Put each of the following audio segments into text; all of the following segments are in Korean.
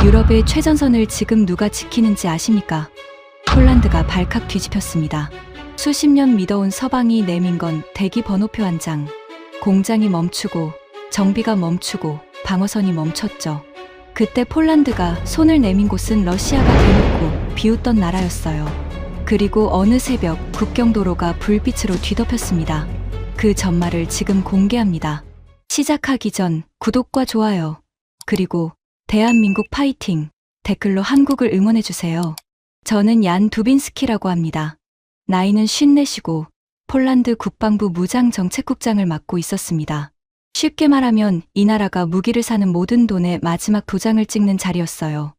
유럽의 최전선을 지금 누가 지키는지 아십니까? 폴란드가 발칵 뒤집혔습니다. 수십 년 믿어온 서방이 내민 건 대기 번호표 한 장. 공장이 멈추고 정비가 멈추고 방어선이 멈췄죠. 그때 폴란드가 손을 내민 곳은 러시아가 대놓고 비웃던 나라였어요. 그리고 어느 새벽 국경도로가 불빛으로 뒤덮였습니다. 그 전말을 지금 공개합니다. 시작하기 전 구독과 좋아요, 그리고 대한민국 파이팅 댓글로 한국을 응원해주세요. 저는 얀 두빈스키라고 합니다. 나이는 54이고 폴란드 국방부 무장정책국장을 맡고 있었습니다. 쉽게 말하면 이 나라가 무기를 사는 모든 돈의 마지막 도장을 찍는 자리였어요.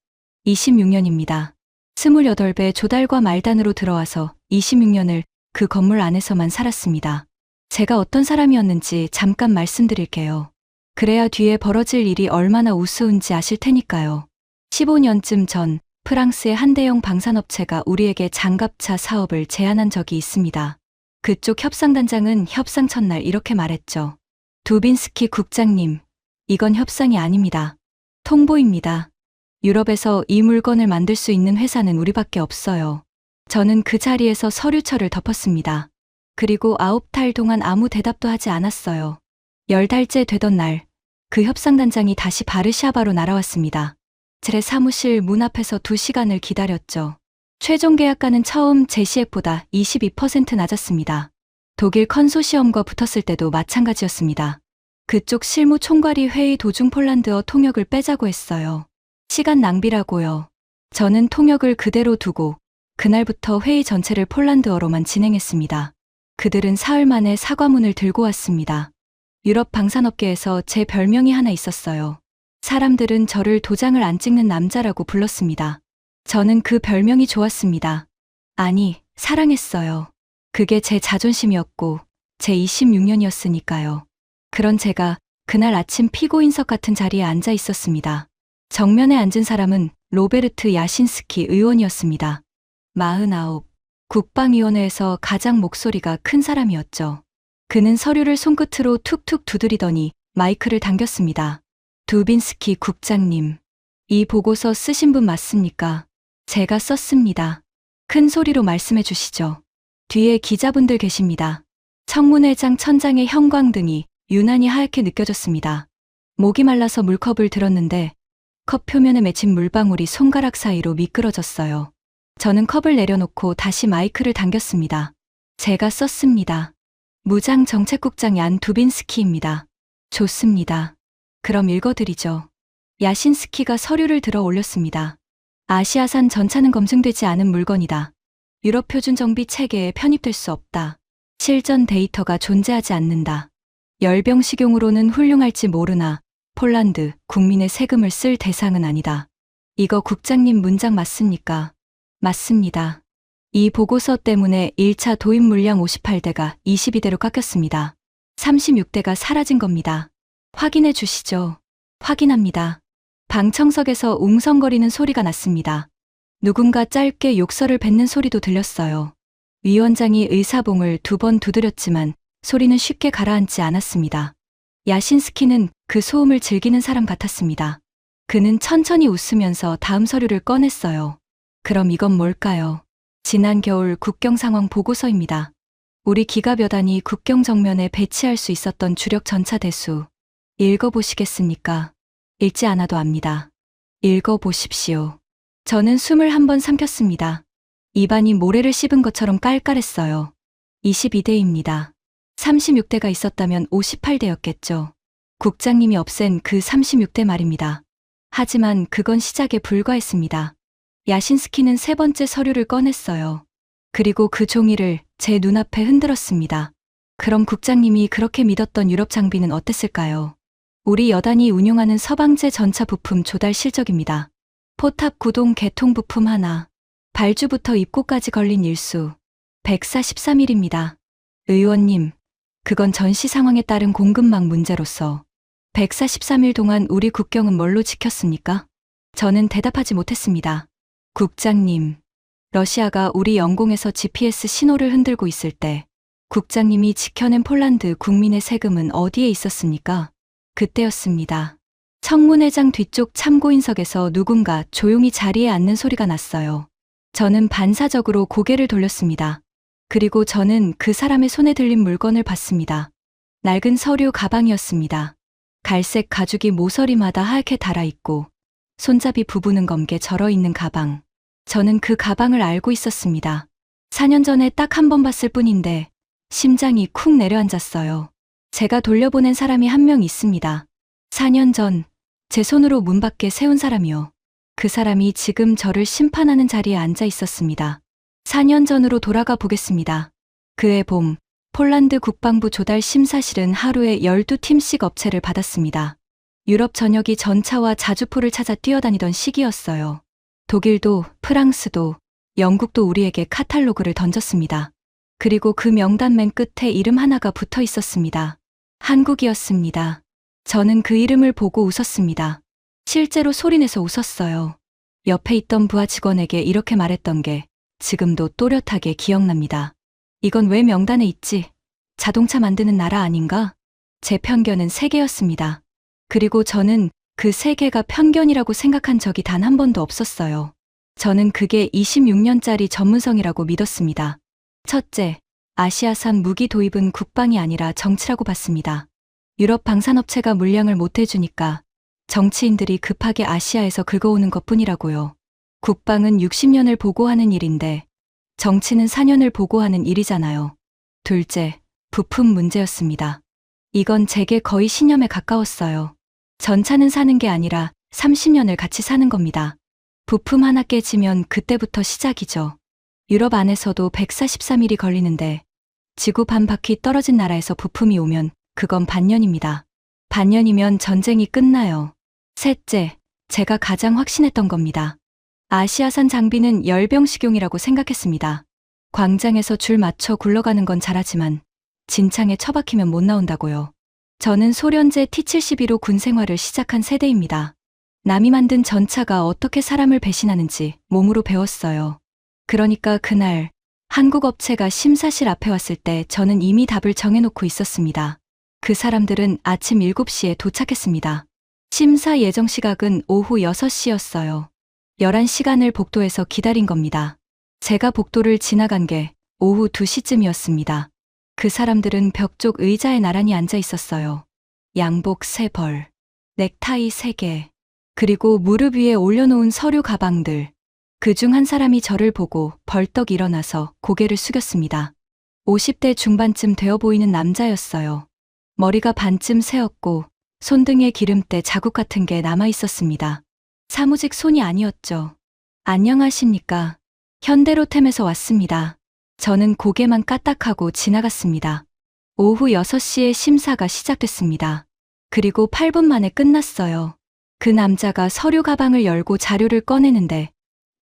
26년입니다. 28배 조달과 말단으로 들어와서 26년을 그 건물 안에서만 살았습니다. 제가 어떤 사람이었는지 잠깐 말씀드릴게요. 그래야 뒤에 벌어질 일이 얼마나 우스운지 아실 테니까요. 15년쯤 전 프랑스의 한 대형 방산업체가 우리에게 장갑차 사업을 제안한 적이 있습니다. 그쪽 협상단장은 협상 첫날 이렇게 말했죠. 두빈스키 국장님, 이건 협상이 아닙니다. 통보입니다. 유럽에서 이 물건을 만들 수 있는 회사는 우리밖에 없어요. 저는 그 자리에서 서류철을 덮었습니다. 그리고 9달 동안 아무 대답도 하지 않았어요. 10달째 되던 날, 그 협상단장이 다시 바르샤바로 날아왔습니다. 제 사무실 문 앞에서 2시간을 기다렸죠. 최종 계약가는 처음 제시액보다 22% 낮았습니다. 독일 컨소시엄과 붙었을 때도 마찬가지였습니다. 그쪽 실무 총괄이 회의 도중 폴란드어 통역을 빼자고 했어요. 시간 낭비라고요. 저는 통역을 그대로 두고 그날부터 회의 전체를 폴란드어로만 진행했습니다. 그들은 사흘 만에 사과문을 들고 왔습니다. 유럽 방산업계에서 제 별명이 하나 있었어요. 사람들은 저를 도장을 안 찍는 남자라고 불렀습니다. 저는 그 별명이 좋았습니다. 아니, 사랑했어요. 그게 제 자존심이었고 제 26년이었으니까요. 그런 제가 그날 아침 피고인석 같은 자리에 앉아 있었습니다. 정면에 앉은 사람은 로베르트 야신스키 의원이었습니다. 49, 국방위원회에서 가장 목소리가 큰 사람이었죠. 그는 서류를 손끝으로 툭툭 두드리더니 마이크를 당겼습니다. 두빈스키 국장님, 이 보고서 쓰신 분 맞습니까? 제가 썼습니다. 큰 소리로 말씀해 주시죠. 뒤에 기자분들 계십니다. 청문회장 천장의 형광등이 유난히 하얗게 느껴졌습니다. 목이 말라서 물컵을 들었는데 컵 표면에 맺힌 물방울이 손가락 사이로 미끄러졌어요. 저는 컵을 내려놓고 다시 마이크를 당겼습니다. 제가 썼습니다. 무장정책국장 얀 두빈스키입니다. 좋습니다. 그럼 읽어드리죠. 야신스키가 서류를 들어 올렸습니다. 아시아산 전차는 검증되지 않은 물건이다. 유럽 표준 정비 체계에 편입될 수 없다. 실전 데이터가 존재하지 않는다. 열병식용으로는 훌륭할지 모르나 폴란드 국민의 세금을 쓸 대상은 아니다. 이거 국장님 문장 맞습니까? 맞습니다. 이 보고서 때문에 1차 도입 물량 58대가 22대로 깎였습니다. 36대가 사라진 겁니다. 확인해 주시죠. 확인합니다. 방청석에서 웅성거리는 소리가 났습니다. 누군가 짧게 욕설을 뱉는 소리도 들렸어요. 위원장이 의사봉을 2번 두드렸지만 소리는 쉽게 가라앉지 않았습니다. 야신스키는 그 소음을 즐기는 사람 같았습니다. 그는 천천히 웃으면서 다음 서류를 꺼냈어요. 그럼 이건 뭘까요? 지난 겨울 국경 상황 보고서입니다. 우리 기갑여단이 국경 정면에 배치할 수 있었던 주력 전차 대수. 읽어보시겠습니까? 읽지 않아도 압니다. 읽어보십시오. 저는 숨을 한번 삼켰습니다. 입안이 모래를 씹은 것처럼 깔깔했어요. 22대입니다. 36대가 있었다면 58대였겠죠. 국장님이 없앤 그 36대 말입니다. 하지만 그건 시작에 불과했습니다. 야신스키는 3번째 서류를 꺼냈어요. 그리고 그 종이를 제 눈앞에 흔들었습니다. 그럼 국장님이 그렇게 믿었던 유럽 장비는 어땠을까요? 우리 여단이 운용하는 서방제 전차 부품 조달 실적입니다. 포탑 구동 개통 부품 하나, 발주부터 입고까지 걸린 일수 143일입니다. 의원님, 그건 전시 상황에 따른 공급망 문제로서 143일 동안 우리 국경은 뭘로 지켰습니까? 저는 대답하지 못했습니다. 국장님, 러시아가 우리 영공에서 GPS 신호를 흔들고 있을 때 국장님이 지켜낸 폴란드 국민의 세금은 어디에 있었습니까? 그때였습니다. 청문회장 뒤쪽 참고인석에서 누군가 조용히 자리에 앉는 소리가 났어요. 저는 반사적으로 고개를 돌렸습니다. 그리고 저는 그 사람의 손에 들린 물건을 봤습니다. 낡은 서류 가방이었습니다. 갈색 가죽이 모서리마다 하얗게 달아있고 손잡이 부분은 검게 절어있는 가방. 저는 그 가방을 알고 있었습니다. 4년 전에 딱 한 번 봤을 뿐인데 심장이 쿵 내려앉았어요. 제가 돌려보낸 사람이 한 명 있습니다. 4년 전 제 손으로 문 밖에 세운 사람이요. 그 사람이 지금 저를 심판하는 자리에 앉아 있었습니다. 4년 전으로 돌아가 보겠습니다. 그해 봄, 폴란드 국방부 조달 심사실은 하루에 12팀씩 업체를 받았습니다. 유럽 전역이 전차와 자주포를 찾아 뛰어다니던 시기였어요. 독일도, 프랑스도, 영국도 우리에게 카탈로그를 던졌습니다. 그리고 그 명단 맨 끝에 이름 하나가 붙어 있었습니다. 한국이었습니다. 저는 그 이름을 보고 웃었습니다. 실제로 소리내서 웃었어요. 옆에 있던 부하 직원에게 이렇게 말했던 게 지금도 또렷하게 기억납니다. 이건 왜 명단에 있지? 자동차 만드는 나라 아닌가? 제 편견은 세계였습니다. 그리고 저는 그 세계가 편견이라고 생각한 적이 단 한 번도 없었어요. 저는 그게 26년짜리 전문성이라고 믿었습니다. 첫째, 아시아산 무기 도입은 국방이 아니라 정치라고 봤습니다. 유럽 방산업체가 물량을 못 해주니까 정치인들이 급하게 아시아에서 긁어오는 것뿐이라고요. 국방은 60년을 보고하는 일인데 정치는 4년을 보고하는 일이잖아요. 둘째, 부품 문제였습니다. 이건 제게 거의 신념에 가까웠어요. 전차는 사는 게 아니라 30년을 같이 사는 겁니다. 부품 하나 깨지면 그때부터 시작이죠. 유럽 안에서도 143일이 걸리는데 지구 반 바퀴 떨어진 나라에서 부품이 오면 그건 반년입니다. 반년이면 전쟁이 끝나요. 셋째, 제가 가장 확신했던 겁니다. 아시아산 장비는 열병식용이라고 생각했습니다. 광장에서 줄 맞춰 굴러가는 건 잘하지만 진창에 처박히면 못 나온다고요. 저는 소련제 T-72로 군 생활을 시작한 세대입니다. 남이 만든 전차가 어떻게 사람을 배신하는지 몸으로 배웠어요. 그러니까 그날 한국 업체가 심사실 앞에 왔을 때 저는 이미 답을 정해놓고 있었습니다. 그 사람들은 아침 7시에 도착했습니다. 심사 예정 시각은 오후 6시였어요. 11시간을 복도에서 기다린 겁니다. 제가 복도를 지나간 게 오후 2시쯤이었습니다. 그 사람들은 벽 쪽 의자에 나란히 앉아 있었어요. 양복 3벌, 넥타이 3개, 그리고 무릎 위에 올려놓은 서류 가방들. 그중 한 사람이 저를 보고 벌떡 일어나서 고개를 숙였습니다. 50대 중반쯤 되어 보이는 남자였어요. 머리가 반쯤 새었고 손등에 기름때 자국 같은 게 남아 있었습니다. 사무직 손이 아니었죠. 안녕하십니까. 현대로템에서 왔습니다. 저는 고개만 까딱하고 지나갔습니다. 오후 6시에 심사가 시작됐습니다. 그리고 8분 만에 끝났어요. 그 남자가 서류 가방을 열고 자료를 꺼내는데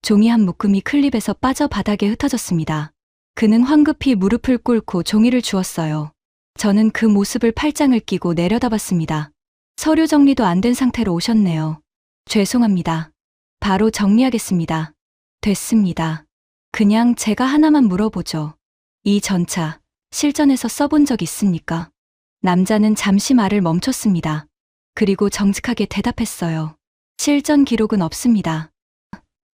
종이 한 묶음이 클립에서 빠져 바닥에 흩어졌습니다. 그는 황급히 무릎을 꿇고 종이를 주었어요. 저는 그 모습을 팔짱을 끼고 내려다봤습니다. 서류 정리도 안 된 상태로 오셨네요. 죄송합니다. 바로 정리하겠습니다. 됐습니다. 그냥 제가 하나만 물어보죠. 이 전차, 실전에서 써본 적 있습니까? 남자는 잠시 말을 멈췄습니다. 그리고 정직하게 대답했어요. 실전 기록은 없습니다.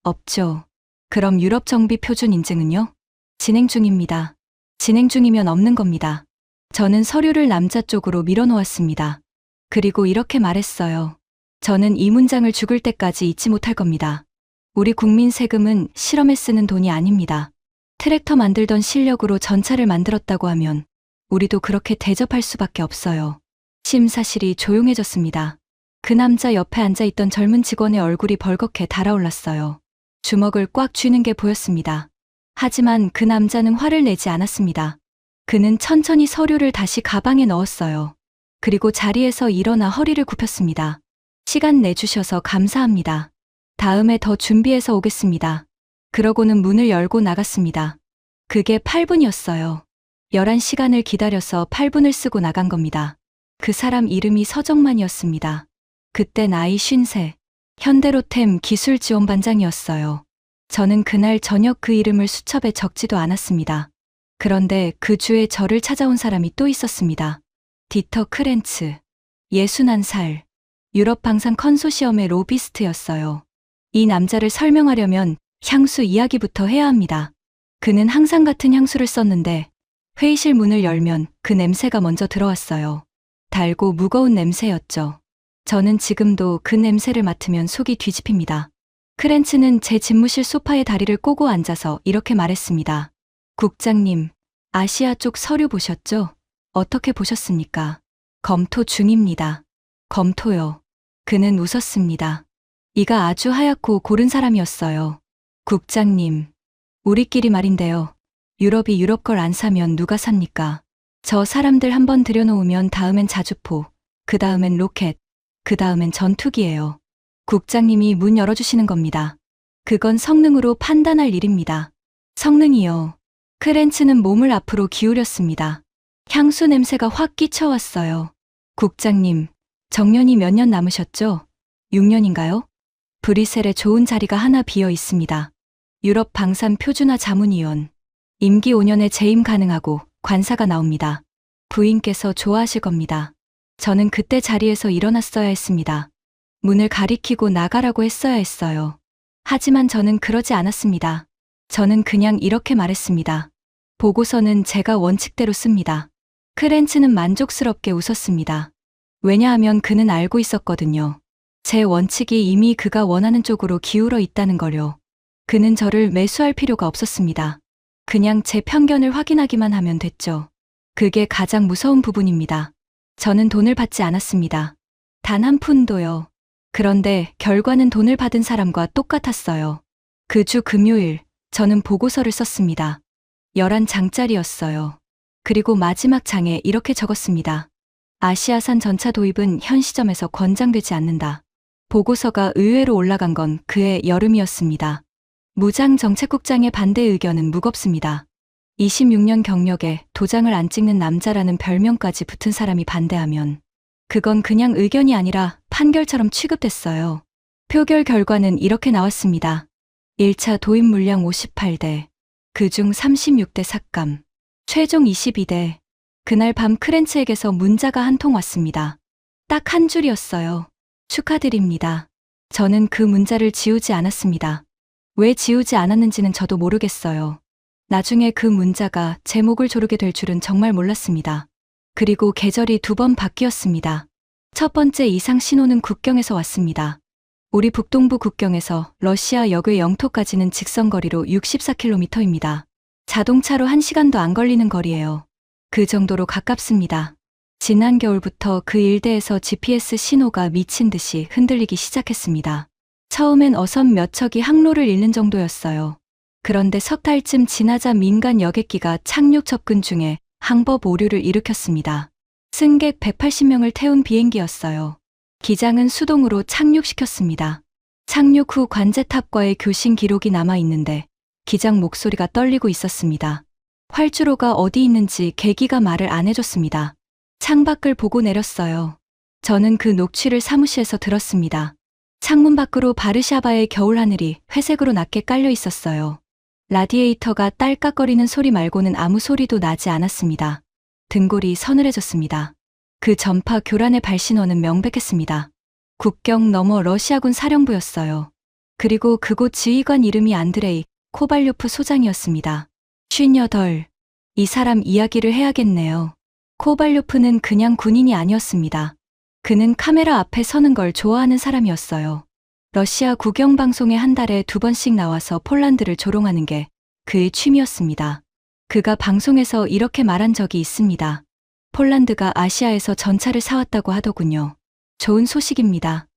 없죠. 그럼 유럽 정비 표준 인증은요? 진행 중입니다. 진행 중이면 없는 겁니다. 저는 서류를 남자 쪽으로 밀어놓았습니다. 그리고 이렇게 말했어요. 저는 이 문장을 죽을 때까지 잊지 못할 겁니다. 우리 국민 세금은 실험에 쓰는 돈이 아닙니다. 트랙터 만들던 실력으로 전차를 만들었다고 하면 우리도 그렇게 대접할 수밖에 없어요. 심사실이 조용해졌습니다. 그 남자 옆에 앉아있던 젊은 직원의 얼굴이 벌겋게 달아올랐어요. 주먹을 꽉 쥐는 게 보였습니다. 하지만 그 남자는 화를 내지 않았습니다. 그는 천천히 서류를 다시 가방에 넣었어요. 그리고 자리에서 일어나 허리를 굽혔습니다. 시간 내주셔서 감사합니다. 다음에 더 준비해서 오겠습니다. 그러고는 문을 열고 나갔습니다. 그게 8분이었어요. 11시간을 기다려서 8분을 쓰고 나간 겁니다. 그 사람 이름이 서정만이었습니다. 그때 나이 53, 현대로템 기술지원반장이었어요. 저는 그날 저녁 그 이름을 수첩에 적지도 않았습니다. 그런데 그 주에 저를 찾아온 사람이 또 있었습니다. 디터 크렌츠. 61살. 유럽 방산 컨소시엄의 로비스트였어요. 이 남자를 설명하려면 향수 이야기부터 해야 합니다. 그는 항상 같은 향수를 썼는데 회의실 문을 열면 그 냄새가 먼저 들어왔어요. 달고 무거운 냄새였죠. 저는 지금도 그 냄새를 맡으면 속이 뒤집힙니다. 크렌츠는 제 집무실 소파에 다리를 꼬고 앉아서 이렇게 말했습니다. 국장님, 아시아 쪽 서류 보셨죠? 어떻게 보셨습니까? 검토 중입니다. 검토요. 그는 웃었습니다. 이가 아주 하얗고 고른 사람이었어요. 국장님, 우리끼리 말인데요. 유럽이 유럽 걸 안 사면 누가 삽니까? 저 사람들 한번 들여놓으면 다음엔 자주포, 그 다음엔 로켓, 그 다음엔 전투기예요. 국장님이 문 열어주시는 겁니다. 그건 성능으로 판단할 일입니다. 성능이요. 크렌츠는 몸을 앞으로 기울였습니다. 향수 냄새가 확 끼쳐왔어요. 국장님, 정년이 몇 년 남으셨죠? 6년인가요? 브뤼셀에 좋은 자리가 하나 비어 있습니다. 유럽 방산 표준화 자문위원. 임기 5년에 재임 가능하고 관사가 나옵니다. 부인께서 좋아하실 겁니다. 저는 그때 자리에서 일어났어야 했습니다. 문을 가리키고 나가라고 했어야 했어요. 하지만 저는 그러지 않았습니다. 저는 그냥 이렇게 말했습니다. 보고서는 제가 원칙대로 씁니다. 크렌츠는 만족스럽게 웃었습니다. 왜냐하면 그는 알고 있었거든요. 제 원칙이 이미 그가 원하는 쪽으로 기울어 있다는 걸요. 그는 저를 매수할 필요가 없었습니다. 그냥 제 편견을 확인하기만 하면 됐죠. 그게 가장 무서운 부분입니다. 저는 돈을 받지 않았습니다. 단 한 푼도요. 그런데 결과는 돈을 받은 사람과 똑같았어요. 그 주 금요일, 저는 보고서를 썼습니다. 11장짜리였어요. 그리고 마지막 장에 이렇게 적었습니다. 아시아산 전차 도입은 현 시점에서 권장되지 않는다. 보고서가 의회로 올라간 건 그해 여름이었습니다. 무장정책국장의 반대 의견은 무겁습니다. 26년 경력에 도장을 안 찍는 남자라는 별명까지 붙은 사람이 반대하면 그건 그냥 의견이 아니라 판결처럼 취급됐어요. 표결 결과는 이렇게 나왔습니다. 1차 도입 물량 58대, 그중 36대 삭감, 최종 22대. 그날 밤 크렌츠에게서 문자가 한 통 왔습니다. 딱 한 줄이었어요. 축하드립니다. 저는 그 문자를 지우지 않았습니다. 왜 지우지 않았는지는 저도 모르겠어요. 나중에 그 문자가 제 목을 조르게 될 줄은 정말 몰랐습니다. 그리고 계절이 2번 바뀌었습니다. 첫 번째 이상 신호는 국경에서 왔습니다. 우리 북동부 국경에서 러시아 역의 영토까지는 직선거리로 64km입니다. 자동차로 1시간도 안 걸리는 거리예요. 그 정도로 가깝습니다. 지난 겨울부터 그 일대에서 GPS 신호가 미친 듯이 흔들리기 시작했습니다. 처음엔 어선 몇 척이 항로를 잃는 정도였어요. 그런데 석 달쯤 지나자 민간 여객기가 착륙 접근 중에 항법 오류를 일으켰습니다. 승객 180명을 태운 비행기였어요. 기장은 수동으로 착륙시켰습니다. 착륙 후 관제탑과의 교신 기록이 남아 있는데 기장 목소리가 떨리고 있었습니다. 활주로가 어디 있는지 계기가 말을 안 해줬습니다. 창밖을 보고 내렸어요. 저는 그 녹취를 사무실에서 들었습니다. 창문 밖으로 바르샤바의 겨울 하늘이 회색으로 낮게 깔려 있었어요. 라디에이터가 딸깍거리는 소리 말고는 아무 소리도 나지 않았습니다. 등골이 서늘해졌습니다. 그 전파 교란의 발신원은 명백했습니다. 국경 너머 러시아군 사령부였어요. 그리고 그곳 지휘관 이름이 안드레이 코발료프 소장이었습니다. 58. 이 사람 이야기를 해야겠네요. 코발료프는 그냥 군인이 아니었습니다. 그는 카메라 앞에 서는 걸 좋아하는 사람이었어요. 러시아 국영방송에 한 달에 2번씩 나와서 폴란드를 조롱하는 게 그의 취미였습니다. 그가 방송에서 이렇게 말한 적이 있습니다. 폴란드가 아시아에서 전차를 사왔다고 하더군요. 좋은 소식입니다.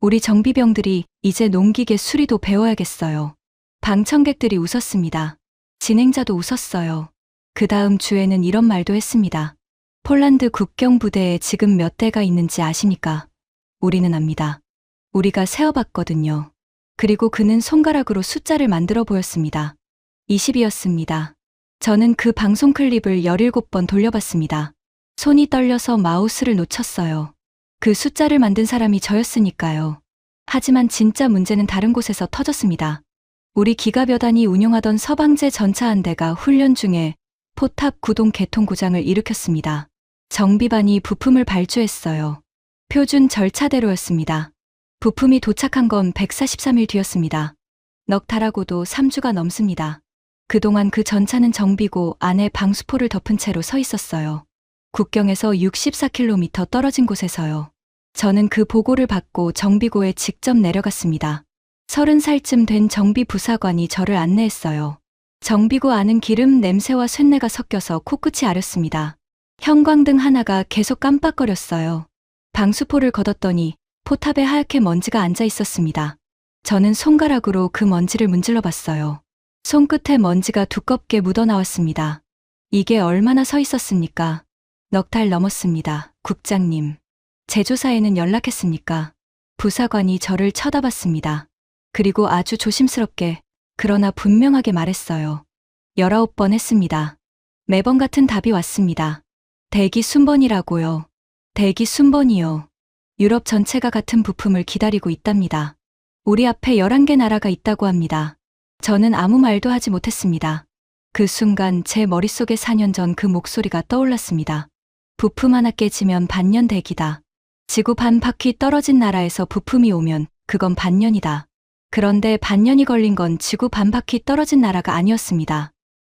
우리 정비병들이 이제 농기계 수리도 배워야겠어요. 방청객들이 웃었습니다. 진행자도 웃었어요. 그 다음 주에는 이런 말도 했습니다. 폴란드 국경부대에 지금 몇 대가 있는지 아십니까? 우리는 압니다. 우리가 세어봤거든요. 그리고 그는 손가락으로 숫자를 만들어 보였습니다. 20이었습니다. 저는 그 방송 클립을 17번 돌려봤습니다. 손이 떨려서 마우스를 놓쳤어요. 그 숫자를 만든 사람이 저였으니까요. 하지만 진짜 문제는 다른 곳에서 터졌습니다. 우리 기갑여단이 운용하던 서방제 전차 한 대가 훈련 중에 포탑 구동 개통 고장을 일으켰습니다. 정비반이 부품을 발주했어요. 표준 절차대로였습니다. 부품이 도착한 건 143일 뒤였습니다. 넉 달하고도 3주가 넘습니다. 그동안 그 전차는 정비고 안에 방수포를 덮은 채로 서 있었어요. 국경에서 64km 떨어진 곳에서요. 저는 그 보고를 받고 정비고에 직접 내려갔습니다. 30살쯤 된 정비 부사관이 저를 안내했어요. 정비고 안은 기름 냄새와 쇳내가 섞여서 코끝이 아렸습니다. 형광등 하나가 계속 깜빡거렸어요. 방수포를 걷었더니 포탑에 하얗게 먼지가 앉아 있었습니다. 저는 손가락으로 그 먼지를 문질러 봤어요. 손끝에 먼지가 두껍게 묻어나왔습니다. 이게 얼마나 서 있었습니까? 넉 달 넘었습니다. 국장님. 제조사에는 연락했습니까? 부사관이 저를 쳐다봤습니다. 그리고 아주 조심스럽게 그러나 분명하게 말했어요. 19번 했습니다. 매번 같은 답이 왔습니다. 대기 순번이라고요. 대기 순번이요. 유럽 전체가 같은 부품을 기다리고 있답니다. 우리 앞에 11개 나라가 있다고 합니다. 저는 아무 말도 하지 못했습니다. 그 순간 제 머릿속에 4년 전 그 목소리가 떠올랐습니다. 부품 하나 깨지면 반년 대기다. 지구 반 바퀴 떨어진 나라에서 부품이 오면 그건 반년이다. 그런데 반년이 걸린 건 지구 반 바퀴 떨어진 나라가 아니었습니다.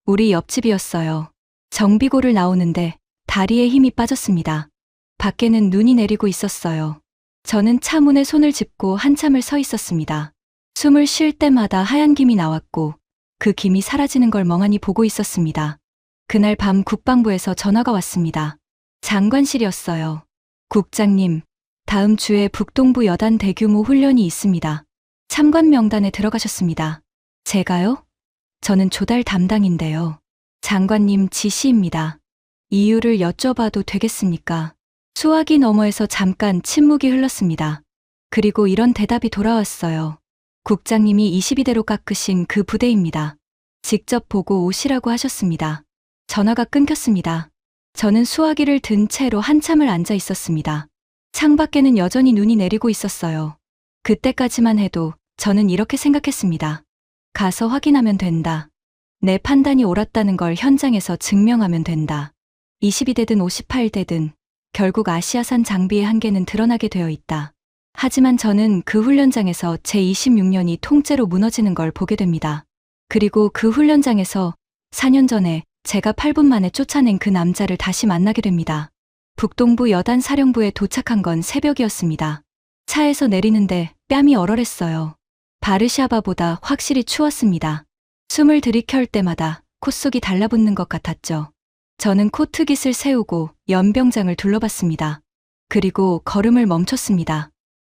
우리 옆집이었어요. 정비고를 나오는데 다리에 힘이 빠졌습니다. 밖에는 눈이 내리고 있었어요. 저는 차 문에 손을 짚고 한참을 서 있었습니다. 숨을 쉴 때마다 하얀 김이 나왔고 그 김이 사라지는 걸 멍하니 보고 있었습니다. 그날 밤 국방부에서 전화가 왔습니다. 장관실이었어요. 국장님, 다음 주에 북동부 여단 대규모 훈련이 있습니다. 참관 명단에 들어가셨습니다. 제가요? 저는 조달 담당인데요. 장관님 지시입니다. 이유를 여쭤봐도 되겠습니까? 수화기 너머에서 잠깐 침묵이 흘렀습니다. 그리고 이런 대답이 돌아왔어요. 국장님이 22대로 깎으신 그 부대입니다. 직접 보고 오시라고 하셨습니다. 전화가 끊겼습니다. 저는 수화기를 든 채로 한참을 앉아 있었습니다. 창밖에는 여전히 눈이 내리고 있었어요. 그때까지만 해도 저는 이렇게 생각했습니다. 가서 확인하면 된다. 내 판단이 옳았다는 걸 현장에서 증명하면 된다. 22대든 58대든 결국 아시아산 장비의 한계는 드러나게 되어 있다. 하지만 저는 그 훈련장에서 제26년이 통째로 무너지는 걸 보게 됩니다. 그리고 그 훈련장에서 4년 전에 제가 8분 만에 쫓아낸 그 남자를 다시 만나게 됩니다. 북동부 여단 사령부에 도착한 건 새벽이었습니다. 차에서 내리는데 뺨이 얼얼했어요. 바르샤바보다 확실히 추웠습니다. 숨을 들이켤 때마다 콧속이 달라붙는 것 같았죠. 저는 코트깃을 세우고 연병장을 둘러봤습니다. 그리고 걸음을 멈췄습니다.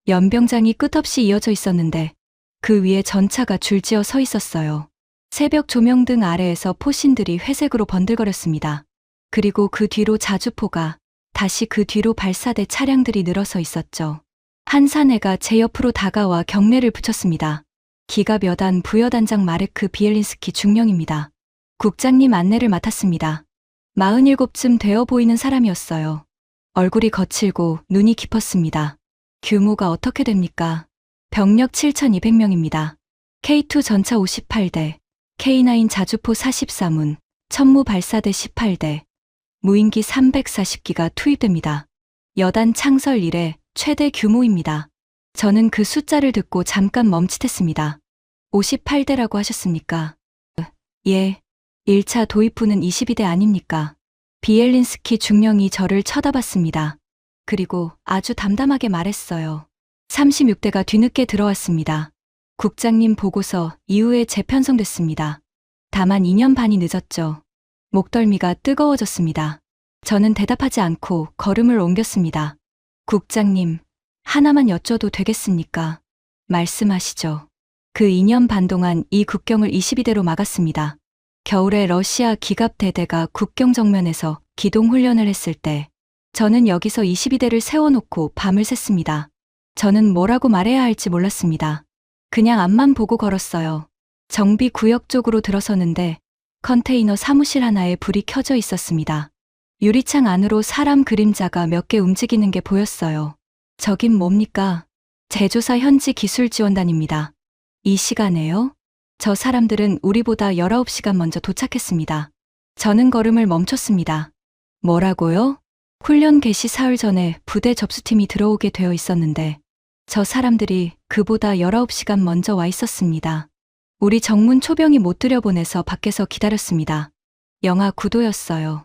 연병장이 끝없이 이어져 있었는데 그 위에 전차가 줄지어 서 있었어요. 새벽 조명등 아래에서 포신들이 회색으로 번들거렸습니다. 그리고 그 뒤로 자주포가, 다시 그 뒤로 발사대 차량들이 늘어서 있었죠. 한 사내가 제 옆으로 다가와 경례를 붙였습니다. 기갑 여단 부여단장 마르크 비엘린스키 중령입니다. 국장님 안내를 맡았습니다. 47쯤 되어 보이는 사람이었어요. 얼굴이 거칠고 눈이 깊었습니다. 규모가 어떻게 됩니까? 병력 7,200명입니다. K2 전차 58대, K9 자주포 44문, 천무 발사대 18대, 무인기 340기가 투입됩니다. 여단 창설 이래 최대 규모입니다. 저는 그 숫자를 듣고 잠깐 멈칫했습니다. 58대라고 하셨습니까? 예. 1차 도입부는 22대 아닙니까? 비엘린스키 중령이 저를 쳐다봤습니다. 그리고 아주 담담하게 말했어요. 36대가 뒤늦게 들어왔습니다. 국장님 보고서 이후에 재편성됐습니다. 다만 2년 반이 늦었죠. 목덜미가 뜨거워졌습니다. 저는 대답하지 않고 걸음을 옮겼습니다. 국장님, 하나만 여쭤도 되겠습니까? 말씀하시죠. 그 2년 반 동안 이 국경을 22대로 막았습니다. 겨울에 러시아 기갑대대가 국경 정면에서 기동훈련을 했을 때 저는 여기서 22대를 세워놓고 밤을 샜습니다. 저는 뭐라고 말해야 할지 몰랐습니다. 그냥 앞만 보고 걸었어요. 정비 구역 쪽으로 들어서는데 컨테이너 사무실 하나에 불이 켜져 있었습니다. 유리창 안으로 사람 그림자가 몇 개 움직이는 게 보였어요. 저긴 뭡니까? 제조사 현지 기술 지원단입니다. 이 시간에요? 저 사람들은 우리보다 19시간 먼저 도착했습니다. 저는 걸음을 멈췄습니다. 뭐라고요? 훈련 개시 사흘 전에 부대 접수팀이 들어오게 되어 있었는데 저 사람들이 그보다 19시간 먼저 와 있었습니다. 우리 정문 초병이 못 들여보내서 밖에서 기다렸습니다. 영하 9도였어요.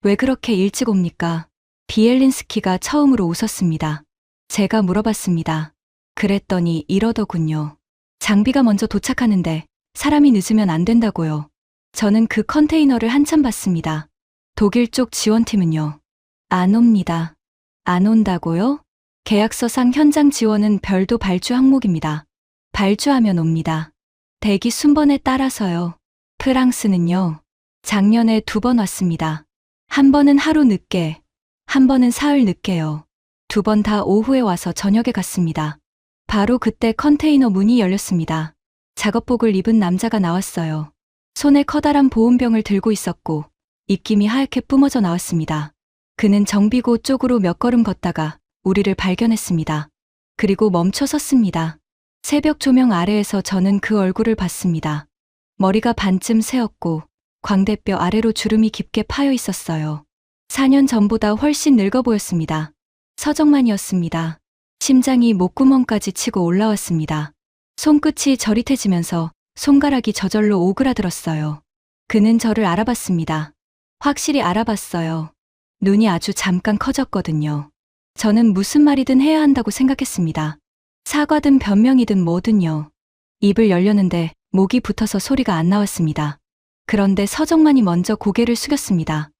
왜 그렇게 일찍 옵니까? 비엘린스키가 처음으로 웃었습니다. 제가 물어봤습니다. 그랬더니 이러더군요. 장비가 먼저 도착하는데 사람이 늦으면 안 된다고요. 저는 그 컨테이너를 한참 봤습니다. 독일 쪽 지원팀은요? 안 옵니다. 안 온다고요? 계약서상 현장 지원은 별도 발주 항목입니다. 발주하면 옵니다. 대기 순번에 따라서요. 프랑스는요. 작년에 2번 왔습니다. 한 번은 하루 늦게, 한 번은 사흘 늦게요. 2번 다 오후에 와서 저녁에 갔습니다. 바로 그때 컨테이너 문이 열렸습니다. 작업복을 입은 남자가 나왔어요. 손에 커다란 보온병을 들고 있었고 입김이 하얗게 뿜어져 나왔습니다. 그는 정비고 쪽으로 몇 걸음 걷다가 우리를 발견했습니다. 그리고 멈춰 섰습니다. 새벽 조명 아래에서 저는 그 얼굴을 봤습니다. 머리가 반쯤 새었고 광대뼈 아래로 주름이 깊게 파여 있었어요. 4년 전보다 훨씬 늙어 보였습니다. 서정만이었습니다. 심장이 목구멍까지 치고 올라왔습니다. 손끝이 저릿해지면서 손가락이 저절로 오그라들었어요. 그는 저를 알아봤습니다. 확실히 알아봤어요. 눈이 아주 잠깐 커졌거든요. 저는 무슨 말이든 해야 한다고 생각했습니다. 사과든 변명이든 뭐든요. 입을 열려는데 목이 붙어서 소리가 안 나왔습니다. 그런데 서정만이 먼저 고개를 숙였습니다.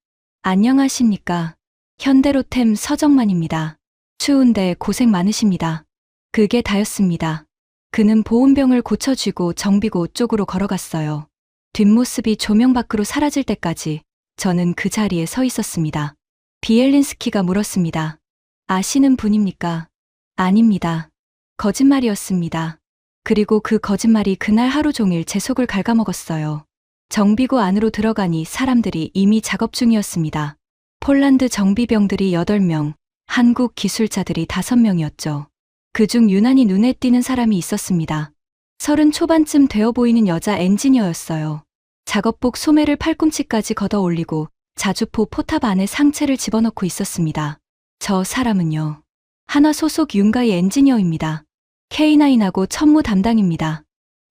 안녕하십니까. 현대로템 서정만입니다. 추운데 고생 많으십니다. 그게 다였습니다. 그는 보온병을 고쳐쥐고 정비고 쪽으로 걸어갔어요. 뒷모습이 조명 밖으로 사라질 때까지 저는 그 자리에 서 있었습니다. 비엘린스키가 물었습니다. 아시는 분입니까? 아닙니다. 거짓말이었습니다. 그리고 그 거짓말이 그날 하루 종일 제 속을 갉아먹었어요. 정비고 안으로 들어가니 사람들이 이미 작업 중이었습니다. 폴란드 정비병들이 8명, 한국 기술자들이 5명이었죠. 그중 유난히 눈에 띄는 사람이 있었습니다. 30 초반쯤 되어 보이는 여자 엔지니어였어요. 작업복 소매를 팔꿈치까지 걷어 올리고 자주포 포탑 안에 상체를 집어넣고 있었습니다. 저 사람은요. 한화 소속 윤가이 엔지니어입니다. K9하고 천무 담당입니다.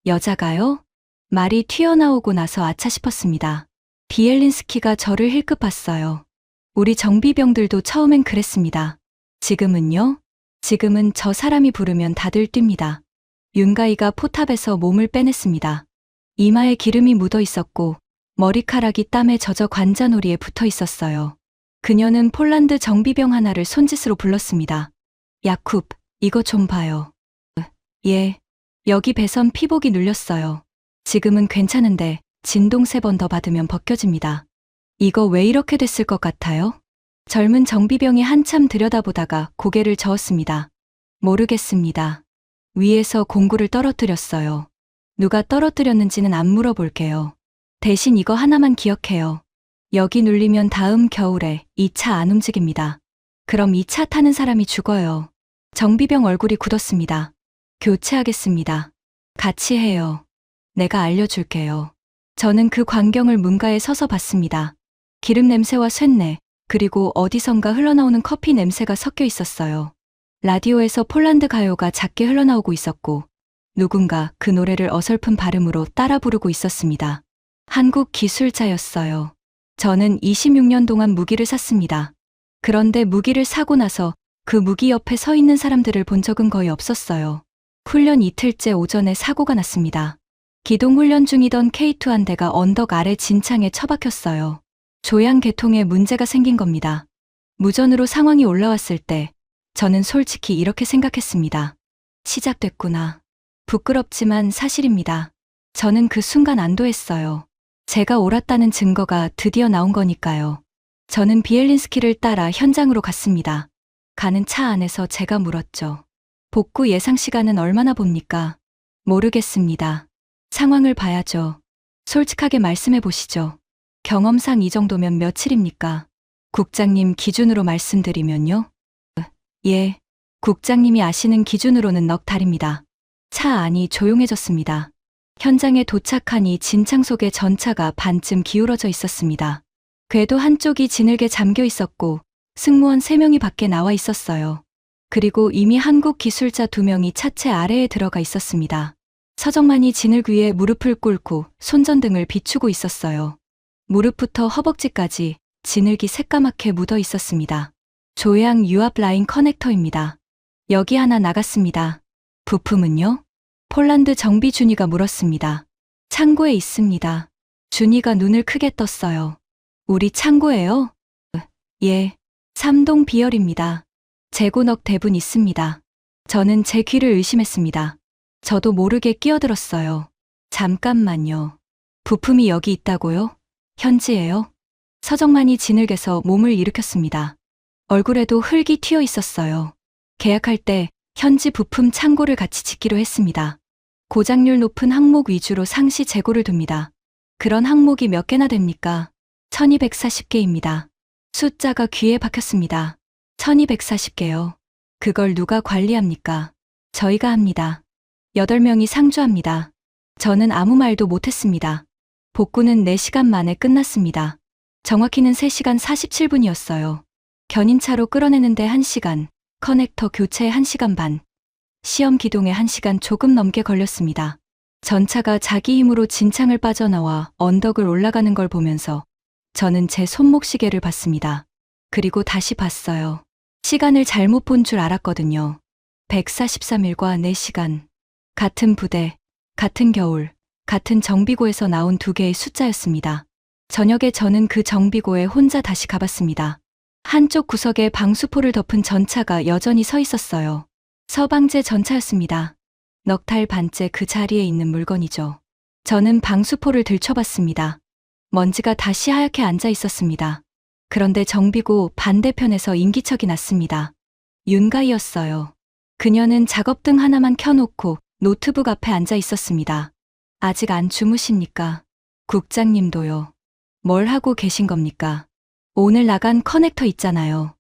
여자가요? 말이 튀어나오고 나서 아차 싶었습니다. 비엘린스키가 저를 힐끗 봤어요. 우리 정비병들도 처음엔 그랬습니다. 지금은요? 지금은 저 사람이 부르면 다들 뜁니다. 윤가이가 포탑에서 몸을 빼냈습니다. 이마에 기름이 묻어 있었고 머리카락이 땀에 젖어 관자놀이에 붙어 있었어요. 그녀는 폴란드 정비병 하나를 손짓으로 불렀습니다. 야쿱, 이거 좀 봐요. 예. 여기 배선 피복이 눌렸어요. 지금은 괜찮은데 진동 3번 더 받으면 벗겨집니다. 이거 왜 이렇게 됐을 것 같아요? 젊은 정비병이 한참 들여다보다가 고개를 저었습니다. 모르겠습니다. 위에서 공구를 떨어뜨렸어요. 누가 떨어뜨렸는지는 안 물어볼게요. 대신 이거 하나만 기억해요. 여기 눌리면 다음 겨울에 이 차 안 움직입니다. 그럼 이 차 타는 사람이 죽어요. 정비병 얼굴이 굳었습니다. 교체하겠습니다. 같이 해요. 내가 알려줄게요. 저는 그 광경을 문가에 서서 봤습니다. 기름 냄새와 쇳내, 그리고 어디선가 흘러나오는 커피 냄새가 섞여 있었어요. 라디오에서 폴란드 가요가 작게 흘러나오고 있었고 누군가 그 노래를 어설픈 발음으로 따라 부르고 있었습니다. 한국 기술자였어요. 저는 26년 동안 무기를 샀습니다. 그런데 무기를 사고 나서 그 무기 옆에 서 있는 사람들을 본 적은 거의 없었어요. 훈련 이틀째 오전에 사고가 났습니다. 기동훈련 중이던 K2 한 대가 언덕 아래 진창에 처박혔어요. 조향 계통에 문제가 생긴 겁니다. 무전으로 상황이 올라왔을 때 저는 솔직히 이렇게 생각했습니다. 시작됐구나. 부끄럽지만 사실입니다. 저는 그 순간 안도했어요. 제가 옳았다는 증거가 드디어 나온 거니까요. 저는 비엘린스키를 따라 현장으로 갔습니다. 가는 차 안에서 제가 물었죠. 복구 예상 시간은 얼마나 봅니까? 모르겠습니다. 상황을 봐야죠. 솔직하게 말씀해 보시죠. 경험상 이 정도면 며칠입니까? 국장님 기준으로 말씀드리면요. 예. 국장님이 아시는 기준으로는 넉 달입니다. 차 안이 조용해졌습니다. 현장에 도착하니 진창 속에 전차가 반쯤 기울어져 있었습니다. 궤도 한쪽이 지늘게 잠겨 있었고 승무원 3명이 밖에 나와 있었어요. 그리고 이미 한국 기술자 2명이 차체 아래에 들어가 있었습니다. 서정만이 진흙 위에 무릎을 꿇고 손전등을 비추고 있었어요. 무릎부터 허벅지까지 진흙이 새까맣게 묻어 있었습니다. 조양 유압 라인 커넥터입니다. 여기 하나 나갔습니다. 부품은요? 폴란드 정비 준이가 물었습니다. 창고에 있습니다. 준이가 눈을 크게 떴어요. 우리 창고에요? 예. 3동 비열입니다. 재고넉 대분 있습니다. 저는 제 귀를 의심했습니다. 저도 모르게 끼어들었어요. 잠깐만요. 부품이 여기 있다고요? 현지예요? 서정만이 진흙에서 몸을 일으켰습니다. 얼굴에도 흙이 튀어 있었어요. 계약할 때 현지 부품 창고를 같이 짓기로 했습니다. 고장률 높은 항목 위주로 상시 재고를 둡니다. 그런 항목이 몇 개나 됩니까? 1240개입니다. 숫자가 귀에 박혔습니다. 1240개요. 그걸 누가 관리합니까? 저희가 합니다. 8명이 상주합니다. 저는 아무 말도 못했습니다. 복구는 4시간 만에 끝났습니다. 정확히는 3시간 47분이었어요. 견인차로 끌어내는데 1시간, 커넥터 교체에 1시간 반, 시험 기동에 1시간 조금 넘게 걸렸습니다. 전차가 자기 힘으로 진창을 빠져나와 언덕을 올라가는 걸 보면서 저는 제 손목시계를 봤습니다. 그리고 다시 봤어요. 시간을 잘못 본 줄 알았거든요. 143일과 4시간. 같은 부대, 같은 겨울, 같은 정비고에서 나온 2개의 숫자였습니다. 저녁에 저는 그 정비고에 혼자 다시 가봤습니다. 한쪽 구석에 방수포를 덮은 전차가 여전히 서 있었어요. 서방제 전차였습니다. 넉 달 반째 그 자리에 있는 물건이죠. 저는 방수포를 들춰봤습니다. 먼지가 다시 하얗게 앉아 있었습니다. 그런데 정비고 반대편에서 인기척이 났습니다. 윤가희였어요. 그녀는 작업등 하나만 켜놓고 노트북 앞에 앉아 있었습니다. 아직 안 주무십니까? 국장님도요. 뭘 하고 계신 겁니까? 오늘 나간 커넥터 있잖아요.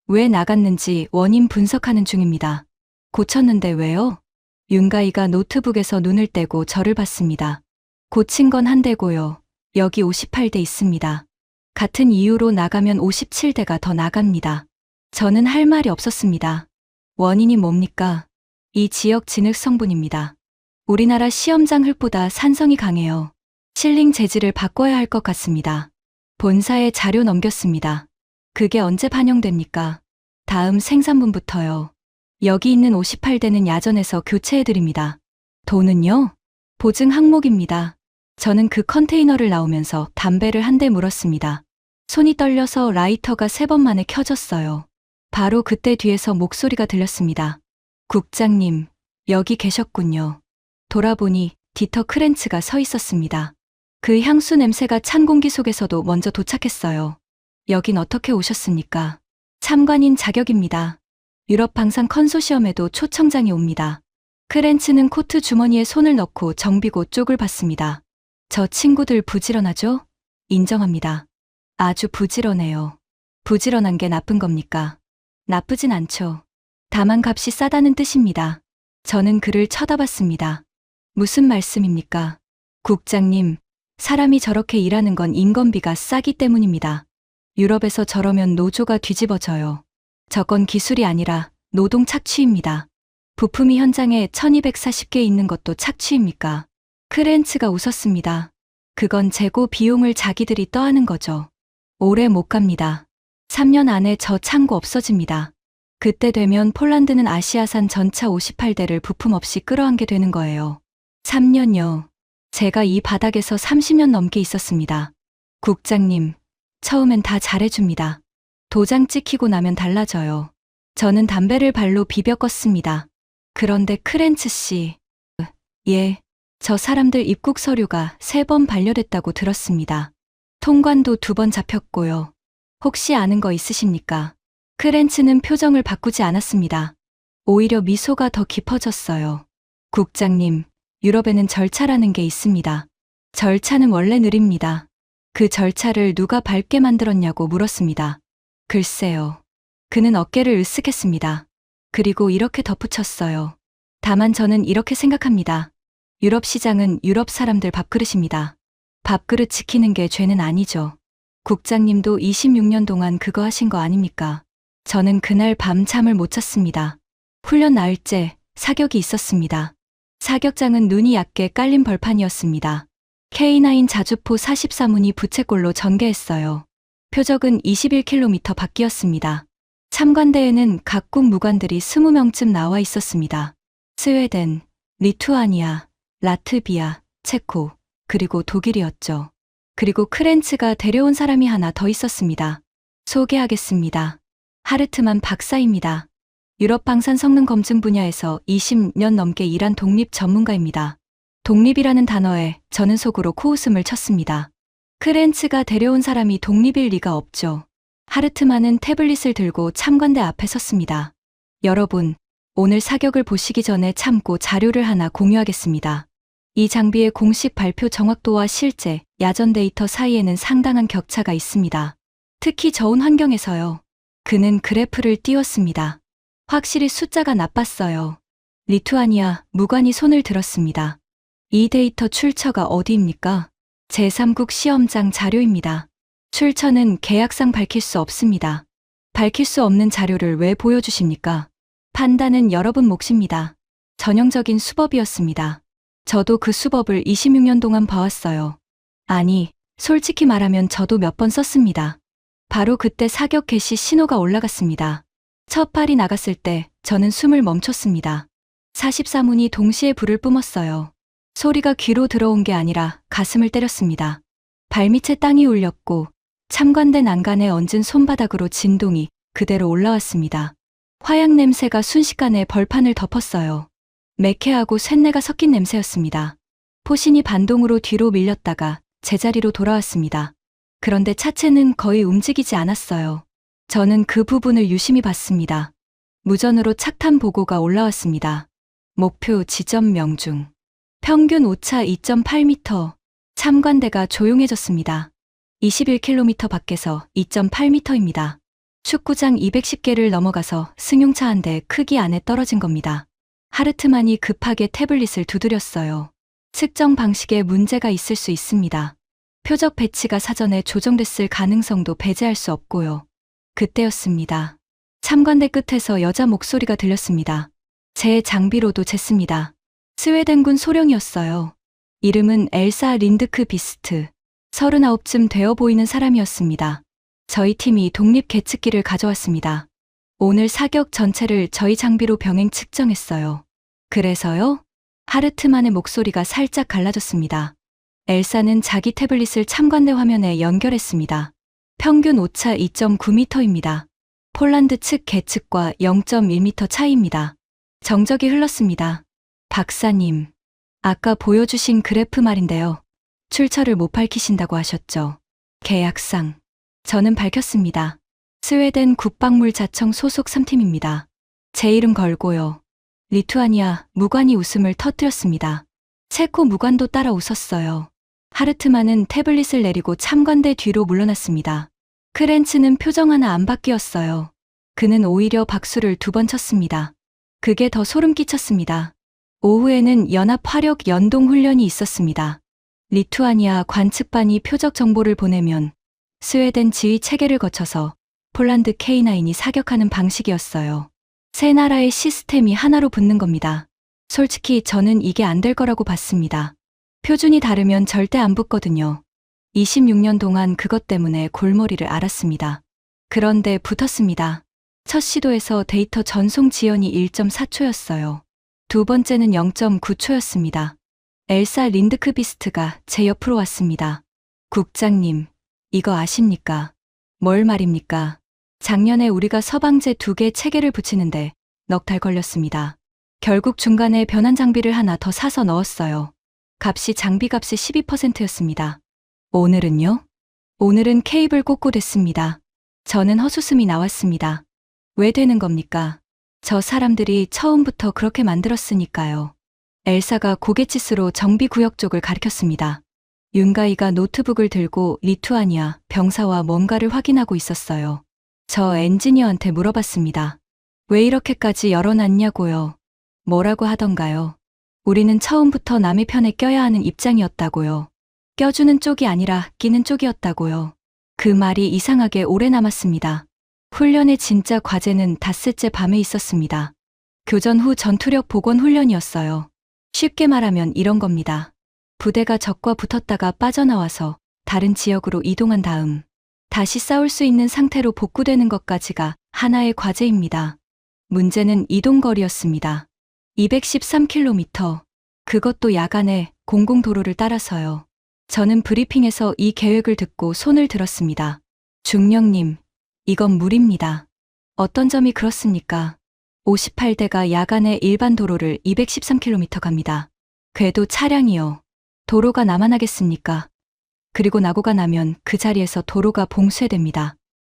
왜 나갔는지 원인 분석하는 중입니다. 고쳤는데 왜요? 윤가희가 노트북에서 눈을 떼고 저를 봤습니다. 고친 건 한 대고요. 여기 58대 있습니다. 같은 이유로 나가면 57대가 더 나갑니다. 저는 할 말이 없었습니다. 원인이 뭡니까? 이 지역 진흙 성분입니다. 우리나라 시험장 흙보다 산성이 강해요. 실링 재질을 바꿔야 할 것 같습니다. 본사에 자료 넘겼습니다. 그게 언제 반영됩니까? 다음 생산분부터요. 여기 있는 58대는 야전에서 교체해드립니다. 돈은요? 보증 항목입니다. 저는 그 컨테이너를 나오면서 담배를 한 대 물었습니다. 손이 떨려서 라이터가 3번 만에 켜졌어요. 바로 그때 뒤에서 목소리가 들렸습니다. 국장님, 여기 계셨군요. 돌아보니 디터 크렌츠가 서 있었습니다. 그 향수 냄새가 찬 공기 속에서도 먼저 도착했어요. 여긴 어떻게 오셨습니까? 참관인 자격입니다. 유럽 방산 컨소시엄에도 초청장이 옵니다. 크렌츠는 코트 주머니에 손을 넣고 정비고 쪽을 봤습니다. 저 친구들 부지런하죠? 인정합니다. 아주 부지런해요. 부지런한 게 나쁜 겁니까? 나쁘진 않죠. 다만 값이 싸다는 뜻입니다. 저는 그를 쳐다봤습니다. 무슨 말씀입니까? 국장님, 사람이 저렇게 일하는 건 인건비가 싸기 때문입니다. 유럽에서 저러면 노조가 뒤집어져요. 저건 기술이 아니라 노동 착취입니다. 부품이 현장에 1240개 있는 것도 착취입니까? 크렌츠가 웃었습니다. 그건 재고 비용을 자기들이 떠하는 거죠. 오래 못 갑니다. 3년 안에 저 창고 없어집니다. 그때 되면 폴란드는 아시아산 전차 58대를 부품 없이 끌어안게 되는 거예요. 3년요. 제가 이 바닥에서 30년 넘게 있었습니다. 국장님, 처음엔 다 잘해줍니다. 도장 찍히고 나면 달라져요. 저는 담배를 발로 비벼 껐습니다. 그런데 크렌츠 씨, 예, 저 사람들 입국 서류가 3번 반려됐다고 들었습니다. 통관도 2번 잡혔고요. 혹시 아는 거 있으십니까? 크렌츠는 표정을 바꾸지 않았습니다. 오히려 미소가 더 깊어졌어요. 국장님, 유럽에는 절차라는 게 있습니다. 절차는 원래 느립니다. 그 절차를 누가 밟게 만들었냐고 물었습니다. 글쎄요. 그는 어깨를 으쓱했습니다. 그리고 이렇게 덧붙였어요. 다만 저는 이렇게 생각합니다. 유럽 시장은 유럽 사람들 밥그릇입니다. 밥그릇 지키는 게 죄는 아니죠. 국장님도 26년 동안 그거 하신 거 아닙니까? 저는 그날 밤 잠을 못 잤습니다. 훈련 나흘째 사격이 있었습니다. 사격장은 눈이 얕게 깔린 벌판이었습니다. K9 자주포 44문이 부채꼴로 전개했어요. 표적은 21km 밖이었습니다. 참관대에는 각국 무관들이 20명쯤 나와 있었습니다. 스웨덴, 리투아니아, 라트비아, 체코, 그리고 독일이었죠. 그리고 크렌츠가 데려온 사람이 하나 더 있었습니다. 소개하겠습니다. 하르트만 박사입니다. 유럽 방산 성능 검증 분야에서 20년 넘게 일한 독립 전문가입니다. 독립이라는 단어에 저는 속으로 코웃음을 쳤습니다. 크렌츠가 데려온 사람이 독립일 리가 없죠. 하르트만은 태블릿을 들고 참관대 앞에 섰습니다. 여러분, 오늘 사격을 보시기 전에 참고 자료를 하나 공유하겠습니다. 이 장비의 공식 발표 정확도와 실제 야전 데이터 사이에는 상당한 격차가 있습니다. 특히 저온 환경에서요. 그는 그래프를 띄웠습니다. 확실히 숫자가 나빴어요. 리투아니아 무관이 손을 들었습니다. 이 데이터 출처가 어디입니까? 제3국 시험장 자료입니다. 출처는 계약상 밝힐 수 없습니다. 밝힐 수 없는 자료를 왜 보여주십니까? 판단은 여러분 몫입니다. 전형적인 수법이었습니다. 저도 그 수법을 26년 동안 봐왔어요. 아니, 솔직히 말하면 저도 몇 번 썼습니다. 바로 그때 사격 개시 신호가 올라갔습니다. 첫 발이 나갔을 때 저는 숨을 멈췄습니다. 44문이 동시에 불을 뿜었어요. 소리가 귀로 들어온 게 아니라 가슴을 때렸습니다. 발밑에 땅이 울렸고 참관대 난간에 얹은 손바닥으로 진동이 그대로 올라왔습니다. 화약 냄새가 순식간에 벌판을 덮었어요. 매캐하고 쇳내가 섞인 냄새였습니다. 포신이 반동으로 뒤로 밀렸다가 제자리로 돌아왔습니다. 그런데 차체는 거의 움직이지 않았어요. 저는 그 부분을 유심히 봤습니다. 무전으로 착탄 보고가 올라왔습니다. 목표 지점 명중. 평균 오차 2.8m. 참관대가 조용해졌습니다. 21km 밖에서 2.8m입니다. 축구장 210개를 넘어가서 승용차 한 대 크기 안에 떨어진 겁니다. 하르트만이 급하게 태블릿을 두드렸어요. 측정 방식에 문제가 있을 수 있습니다. 표적 배치가 사전에 조정됐을 가능성도 배제할 수 없고요. 그때였습니다. 참관대 끝에서 여자 목소리가 들렸습니다. 제 장비로도 쟀습니다. 스웨덴군 소령이었어요. 이름은 엘사 린드크 비스트. 39쯤 되어 보이는 사람이었습니다. 저희 팀이 독립 계측기를 가져왔습니다. 오늘 사격 전체를 저희 장비로 병행 측정했어요. 그래서요? 하르트만의 목소리가 살짝 갈라졌습니다. 엘사는 자기 태블릿을 참관대 화면에 연결했습니다. 평균 오차 2.9m입니다. 폴란드 측 계측과 0.1m 차이입니다. 정적이 흘렀습니다. 박사님, 아까 보여주신 그래프 말인데요. 출처를 못 밝히신다고 하셨죠? 계약상. 저는 밝혔습니다. 스웨덴 국방물자청 소속 3팀입니다. 제 이름 걸고요. 리투아니아 무관이 웃음을 터뜨렸습니다. 체코 무관도 따라 웃었어요. 하르트만은 태블릿을 내리고 참관대 뒤로 물러났습니다. 크렌츠는 표정 하나 안 바뀌었어요. 그는 오히려 박수를 2번 쳤습니다. 그게 더 소름 끼쳤습니다. 오후에는 연합 화력 연동 훈련이 있었습니다. 리투아니아 관측반이 표적 정보를 보내면 스웨덴 지휘 체계를 거쳐서 폴란드 K9이 사격하는 방식이었어요. 세 나라의 시스템이 하나로 붙는 겁니다. 솔직히 저는 이게 안 될 거라고 봤습니다. 표준이 다르면 절대 안 붙거든요. 26년 동안 그것 때문에 골머리를 앓았습니다. 그런데 붙었습니다. 첫 시도에서 데이터 전송 지연이 1.4초였어요. 두 번째는 0.9초였습니다. 엘사 린드크비스트가 제 옆으로 왔습니다. 국장님, 이거 아십니까? 뭘 말입니까? 작년에 우리가 서방제 2개 체계를 붙이는데 넉 달 걸렸습니다. 결국 중간에 변환 장비를 하나 더 사서 넣었어요. 값이 장비값의 12%였습니다. 오늘은요? 오늘은 케이블 꽂고 됐습니다. 저는 헛웃음이 나왔습니다. 왜 되는 겁니까? 저 사람들이 처음부터 그렇게 만들었으니까요. 엘사가 고갯짓으로 정비구역 쪽을 가리켰습니다. 윤가이가 노트북을 들고 리투아니아 병사와 뭔가를 확인하고 있었어요. 저 엔지니어한테 물어봤습니다. 왜 이렇게까지 열어놨냐고요. 뭐라고 하던가요. 우리는 처음부터 남의 편에 껴야 하는 입장이었다고요. 껴주는 쪽이 아니라 끼는 쪽이었다고요. 그 말이 이상하게 오래 남았습니다. 훈련의 진짜 과제는 닷새째 밤에 있었습니다. 교전 후 전투력 복원 훈련이었어요. 쉽게 말하면 이런 겁니다. 부대가 적과 붙었다가 빠져나와서 다른 지역으로 이동한 다음 다시 싸울 수 있는 상태로 복구되는 것까지가 하나의 과제입니다. 문제는 이동거리였습니다. 213km. 그것도 야간에 공공도로를 따라서요. 저는 브리핑에서 이 계획을 듣고 손을 들었습니다. 중령님, 이건 무리입니다. 어떤 점이 그렇습니까? 58대가 야간에 일반 도로를 213km 갑니다. 궤도 차량이요. 도로가 남아나겠습니까? 그리고 나고가 나면 그 자리에서 도로가 봉쇄됩니다.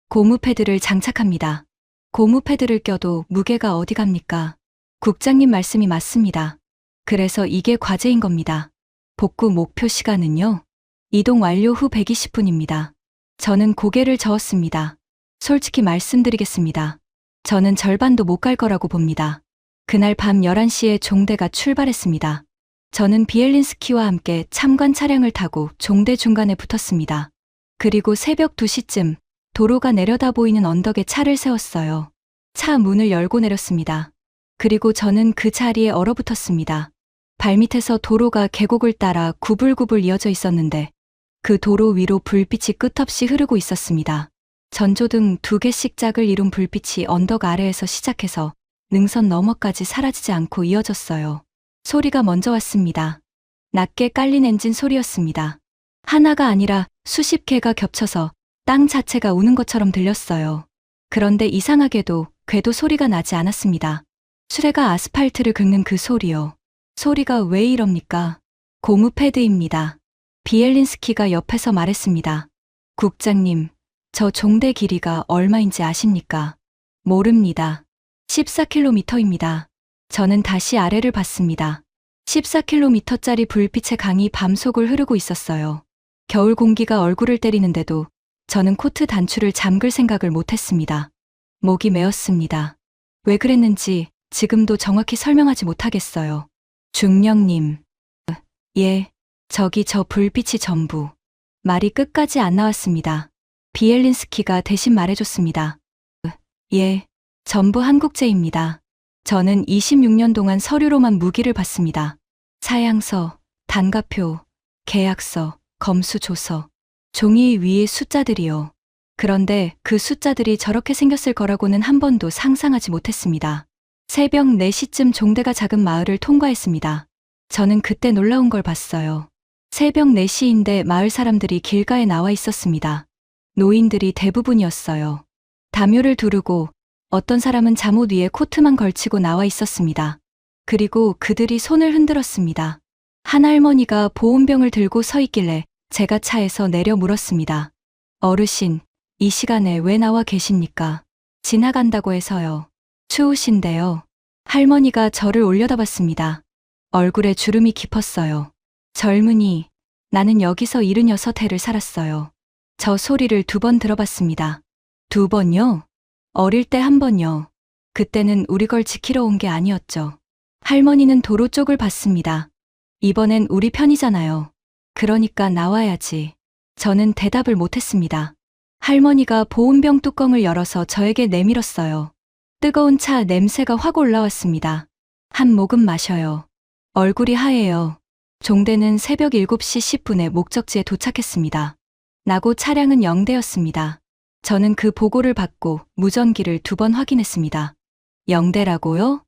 고무 패드를 장착합니다. 고무 패드를 껴도 무게가 어디 갑니까? 국장님 말씀이 맞습니다. 그래서 이게 과제인 겁니다. 복구 목표 시간은요? 이동 완료 후 120분입니다. 저는 고개를 저었습니다. 솔직히 말씀드리겠습니다. 저는 절반도 못 갈 거라고 봅니다. 그날 밤 11시에 종대가 출발했습니다. 저는 비엘린스키와 함께 참관 차량을 타고 종대 중간에 붙었습니다. 그리고 새벽 2시쯤 도로가 내려다 보이는 언덕에 차를 세웠어요. 차 문을 열고 내렸습니다. 그리고 저는 그 자리에 얼어붙었습니다. 발밑에서 도로가 계곡을 따라 구불구불 이어져 있었는데 그 도로 위로 불빛이 끝없이 흐르고 있었습니다. 전조등 2개씩 짝을 이룬 불빛이 언덕 아래에서 시작해서 능선 너머까지 사라지지 않고 이어졌어요. 소리가 먼저 왔습니다. 낮게 깔린 엔진 소리였습니다. 하나가 아니라 수십 개가 겹쳐서 땅 자체가 우는 것처럼 들렸어요. 그런데 이상하게도 궤도 소리가 나지 않았습니다. 수레가 아스팔트를 긁는 그 소리요. 소리가 왜 이럽니까? 고무 패드입니다. 비엘린스키가 옆에서 말했습니다. 국장님, 저 종대 길이가 얼마인지 아십니까? 모릅니다. 14km입니다. 저는 다시 아래를 봤습니다. 14km짜리 불빛의 강이 밤속을 흐르고 있었어요. 겨울 공기가 얼굴을 때리는데도 저는 코트 단추를 잠글 생각을 못했습니다. 목이 메었습니다. 왜 그랬는지 지금도 정확히 설명하지 못하겠어요. 중령님. 예, 저기 저 불빛이 전부. 말이 끝까지 안 나왔습니다. 비엘린스키가 대신 말해줬습니다. 예, 전부 한국제입니다. 저는 26년 동안 서류로만 무기를 봤습니다. 사양서, 단가표, 계약서, 검수조서, 종이 위에 숫자들이요. 그런데 그 숫자들이 저렇게 생겼을 거라고는 한 번도 상상하지 못했습니다. 새벽 4시쯤 종대가 작은 마을을 통과했습니다. 저는 그때 놀라운 걸 봤어요. 새벽 4시인데 마을 사람들이 길가에 나와 있었습니다. 노인들이 대부분이었어요. 담요를 두르고 어떤 사람은 잠옷 위에 코트만 걸치고 나와 있었습니다. 그리고 그들이 손을 흔들었습니다. 한 할머니가 보온병을 들고 서 있길래 제가 차에서 내려 물었습니다. 어르신, 이 시간에 왜 나와 계십니까? 지나간다고 해서요. 추우신데요. 할머니가 저를 올려다봤습니다. 얼굴에 주름이 깊었어요. 젊은이, 나는 여기서 76해를 살았어요. 저 소리를 2번 들어봤습니다. 2번요? 어릴 때 1번요. 그때는 우리 걸 지키러 온 게 아니었죠. 할머니는 도로 쪽을 봤습니다. 이번엔 우리 편이잖아요. 그러니까 나와야지. 저는 대답을 못했습니다. 할머니가 보온병 뚜껑을 열어서 저에게 내밀었어요. 뜨거운 차 냄새가 확 올라왔습니다. 한 모금 마셔요. 얼굴이 하얘요. 종대는 새벽 7시 10분에 목적지에 도착했습니다. 나고 차량은 0대였습니다. 저는 그 보고를 받고 무전기를 2번 확인했습니다. 0대라고요?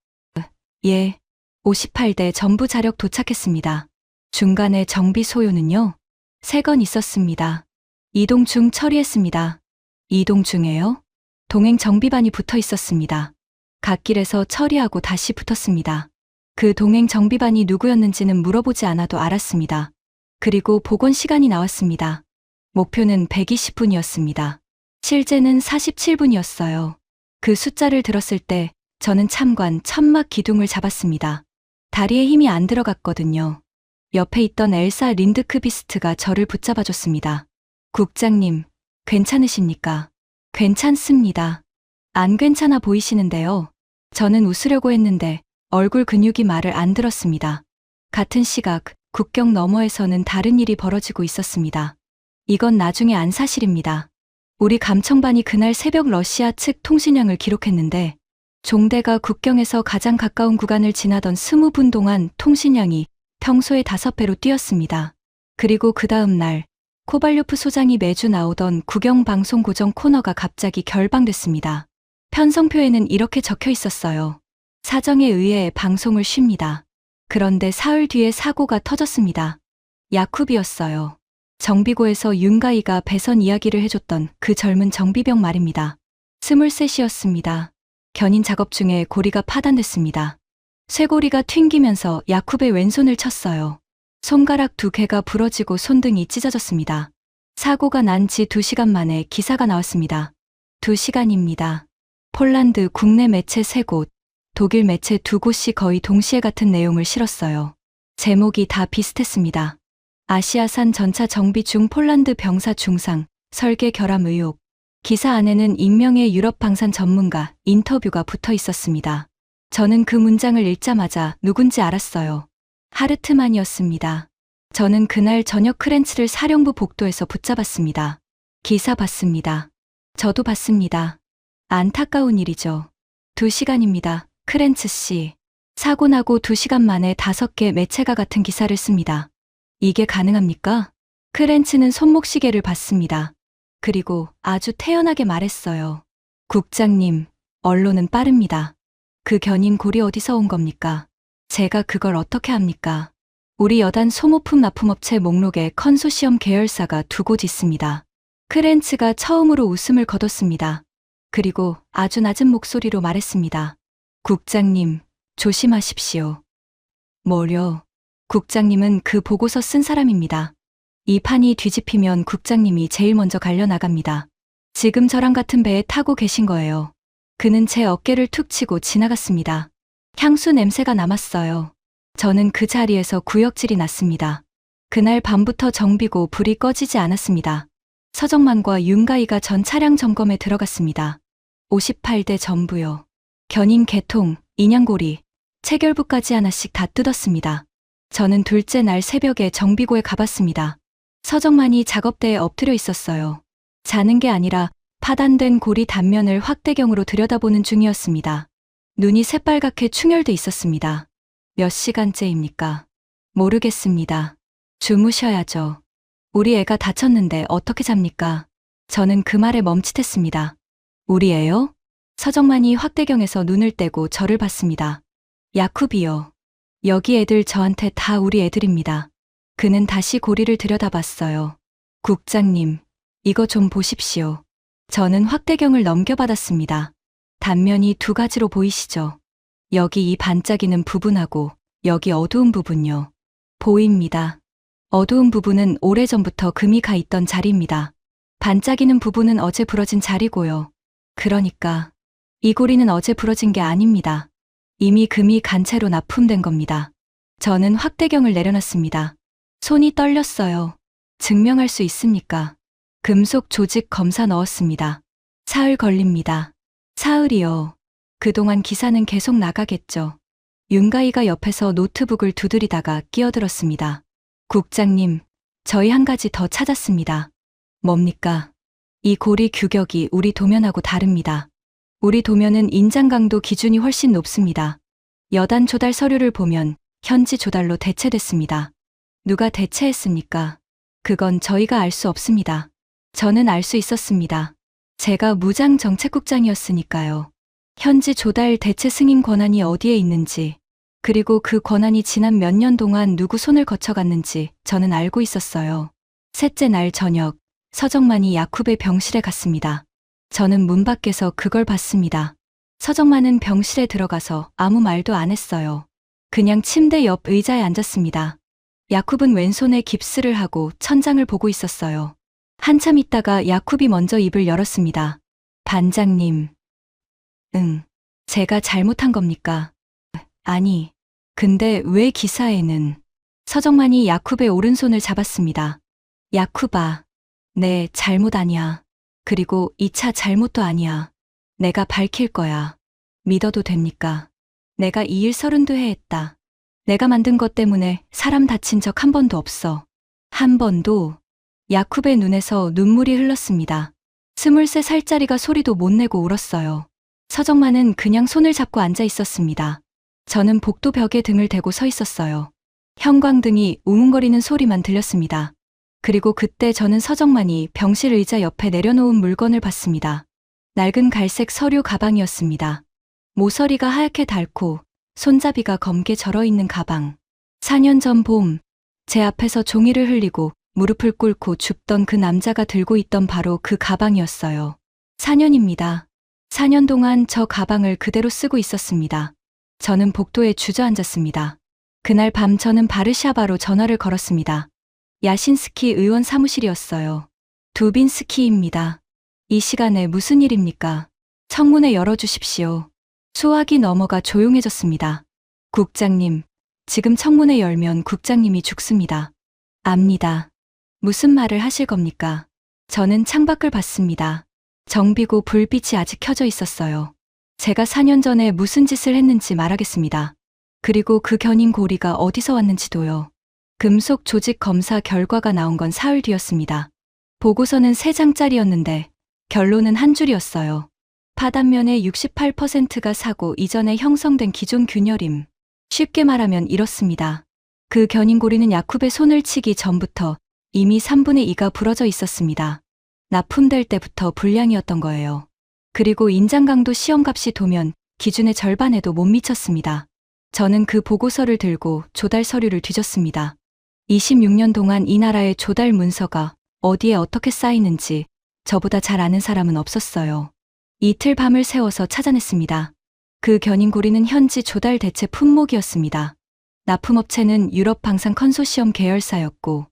예. 58대 전부 자력 도착했습니다. 중간에 정비 소요는요? 3건 있었습니다. 이동 중 처리했습니다. 이동 중에요? 동행 정비반이 붙어 있었습니다. 갓길에서 처리하고 다시 붙었습니다. 그 동행 정비반이 누구였는지는 물어보지 않아도 알았습니다. 그리고 복원 시간이 나왔습니다. 목표는 120분이었습니다. 실제는 47분이었어요. 그 숫자를 들었을 때 저는 참관 천막 기둥을 잡았습니다. 다리에 힘이 안 들어갔거든요. 옆에 있던 엘사 린드크비스트가 저를 붙잡아줬습니다. 국장님, 괜찮으십니까? 괜찮습니다. 안 괜찮아 보이시는데요. 저는 웃으려고 했는데 얼굴 근육이 말을 안 들었습니다. 같은 시각, 국경 너머에서는 다른 일이 벌어지고 있었습니다. 이건 나중에 안 사실입니다. 우리 감청반이 그날 새벽 러시아 측 통신량을 기록했는데 종대가 국경에서 가장 가까운 구간을 지나던 20분 동안 통신량이 평소의 5배로 뛰었습니다. 그리고 그 다음 날 코발료프 소장이 매주 나오던 국영방송 고정 코너가 갑자기 결방됐습니다. 편성표에는 이렇게 적혀 있었어요. 사정에 의해 방송을 쉽니다. 그런데 사흘 뒤에 사고가 터졌습니다. 야쿠비였어요. 정비고에서 윤가이가 배선 이야기를 해줬던 그 젊은 정비병 말입니다. 23이었습니다. 견인 작업 중에 고리가 파단됐습니다. 쇠고리가 튕기면서 야쿠브의 왼손을 쳤어요. 손가락 2개가 부러지고 손등이 찢어졌습니다. 사고가 난 지 2시간 만에 기사가 나왔습니다. 2시간입니다. 폴란드 국내 매체 3곳, 독일 매체 2곳이 거의 동시에 같은 내용을 실었어요. 제목이 다 비슷했습니다. 아시아산 전차 정비 중 폴란드 병사 중상, 설계 결함 의혹. 기사 안에는 익명의 유럽 방산 전문가 인터뷰가 붙어 있었습니다. 저는 그 문장을 읽자마자 누군지 알았어요. 하르트만이었습니다. 저는 그날 저녁 크렌츠를 사령부 복도에서 붙잡았습니다. 기사 봤습니다. 저도 봤습니다. 안타까운 일이죠. 2시간입니다. 크렌츠 씨. 사고 나고 2시간 만에 5개 매체가 같은 기사를 씁니다. 이게 가능합니까? 크렌츠는 손목시계를 봤습니다. 그리고 아주 태연하게 말했어요. 국장님, 언론은 빠릅니다. 그 견인 골이 어디서 온 겁니까? 제가 그걸 어떻게 합니까? 우리 여단 소모품 납품업체 목록에 컨소시엄 계열사가 2곳 있습니다. 크렌츠가 처음으로 웃음을 거뒀습니다. 그리고 아주 낮은 목소리로 말했습니다. 국장님, 조심하십시오. 뭐요? 국장님은 그 보고서 쓴 사람입니다. 이 판이 뒤집히면 국장님이 제일 먼저 갈려나갑니다. 지금 저랑 같은 배에 타고 계신 거예요. 그는 제 어깨를 툭 치고 지나갔습니다. 향수 냄새가 남았어요. 저는 그 자리에서 구역질이 났습니다. 그날 밤부터 정비고 불이 꺼지지 않았습니다. 서정만과 윤가이가 전 차량 점검에 들어갔습니다. 58대 전부요. 견인 개통, 인양고리, 체결부까지 하나씩 다 뜯었습니다. 저는 둘째 날 새벽에 정비고에 가봤습니다. 서정만이 작업대에 엎드려 있었어요. 자는 게 아니라 파단된 고리 단면을 확대경으로 들여다보는 중이었습니다. 눈이 새빨갛게 충혈돼 있었습니다. 몇 시간째입니까? 모르겠습니다. 주무셔야죠. 우리 애가 다쳤는데 어떻게 잡니까? 저는 그 말에 멈칫했습니다. 우리 애요? 서정만이 확대경에서 눈을 떼고 저를 봤습니다. 야쿠비요. 여기 애들 저한테 다 우리 애들입니다. 그는 다시 고리를 들여다봤어요. 국장님, 이거 좀 보십시오. 저는 확대경을 넘겨받았습니다. 단면이 2가지로 보이시죠? 여기 이 반짝이는 부분하고 여기 어두운 부분요. 보입니다. 어두운 부분은 오래전부터 금이 가 있던 자리입니다. 반짝이는 부분은 어제 부러진 자리고요. 그러니까 이 고리는 어제 부러진 게 아닙니다. 이미 금이 간 채로 납품된 겁니다. 저는 확대경을 내려놨습니다. 손이 떨렸어요. 증명할 수 있습니까? 금속 조직 검사 넣었습니다. 사흘 걸립니다. 사흘이요. 그동안 기사는 계속 나가겠죠. 윤가이가 옆에서 노트북을 두드리다가 끼어들었습니다. 국장님, 저희 한 가지 더 찾았습니다. 뭡니까? 이 고리 규격이 우리 도면하고 다릅니다. 우리 도면은 인장 강도 기준이 훨씬 높습니다. 여단 조달 서류를 보면 현지 조달로 대체됐습니다. 누가 대체했습니까? 그건 저희가 알 수 없습니다. 저는 알 수 있었습니다. 제가 무장정책국장이었으니까요. 현지 조달 대체 승인 권한이 어디에 있는지, 그리고 그 권한이 지난 몇 년 동안 누구 손을 거쳐갔는지 저는 알고 있었어요. 셋째 날 저녁, 서정만이 야쿠브의 병실에 갔습니다. 저는 문 밖에서 그걸 봤습니다. 서정만은 병실에 들어가서 아무 말도 안 했어요. 그냥 침대 옆 의자에 앉았습니다. 야쿠브는 왼손에 깁스를 하고 천장을 보고 있었어요. 한참 있다가 야쿠브이 먼저 입을 열었습니다. 반장님. 제가 잘못한 겁니까? 아니, 근데 왜 기사에는? 서정만이 야쿠브의 오른손을 잡았습니다. 야쿠바, 내 잘못 아니야. 그리고 이 차 잘못도 아니야. 내가 밝힐 거야. 믿어도 됩니까? 내가 이 일 32회 했다. 내가 만든 것 때문에 사람 다친 적 한 번도 없어. 한 번도. 야쿠브의 눈에서 눈물이 흘렀습니다. 23살짜리가 소리도 못 내고 울었어요. 서정만은 그냥 손을 잡고 앉아 있었습니다. 저는 복도 벽에 등을 대고 서 있었어요. 형광등이 우웅거리는 소리만 들렸습니다. 그리고 그때 저는 서정만이 병실 의자 옆에 내려놓은 물건을 봤습니다. 낡은 갈색 서류 가방이었습니다. 모서리가 하얗게 닳고 손잡이가 검게 절어있는 가방. 4년 전 봄, 제 앞에서 종이를 흘리고 무릎을 꿇고 줍던 그 남자가 들고 있던 바로 그 가방이었어요. 4년입니다. 4년 동안 저 가방을 그대로 쓰고 있었습니다. 저는 복도에 주저앉았습니다. 그날 밤 저는 바르샤바로 전화를 걸었습니다. 야신스키 의원 사무실이었어요. 두빈스키입니다. 이 시간에 무슨 일입니까? 청문회 열어주십시오. 수화기 너머가 조용해졌습니다. 국장님, 지금 청문회 열면 국장님이 죽습니다. 압니다. 무슨 말을 하실 겁니까? 저는 창밖을 봤습니다. 정비고 불빛이 아직 켜져 있었어요. 제가 4년 전에 무슨 짓을 했는지 말하겠습니다. 그리고 그 견인 고리가 어디서 왔는지도요. 금속 조직 검사 결과가 나온 건 사흘 뒤였습니다. 보고서는 3장짜리였는데 결론은 한 줄이었어요. 파단면의 68%가 사고 이전에 형성된 기존 균열임. 쉽게 말하면 이렇습니다. 그 견인고리는 야쿠브의 손을 치기 전부터 이미 3분의 2가 부러져 있었습니다. 납품될 때부터 불량이었던 거예요. 그리고 인장강도 시험값이 도면 기준의 절반에도 못 미쳤습니다. 저는 그 보고서를 들고 조달 서류를 뒤졌습니다. 26년 동안 이 나라의 조달 문서가 어디에 어떻게 쌓이는지 저보다 잘 아는 사람은 없었어요. 이틀 밤을 새워서 찾아냈습니다. 그 견인고리는 현지 조달 대체 품목이었습니다. 납품업체는 유럽 방산 컨소시엄 계열사였고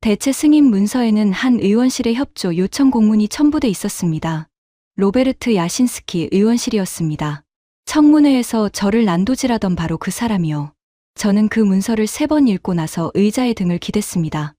대체 승인 문서에는 한 의원실의 협조 요청 공문이 첨부돼 있었습니다. 로베르트 야신스키 의원실이었습니다. 청문회에서 저를 난도질하던 바로 그 사람이요. 저는 그 문서를 3번 읽고 나서 의자에 등을 기댔습니다.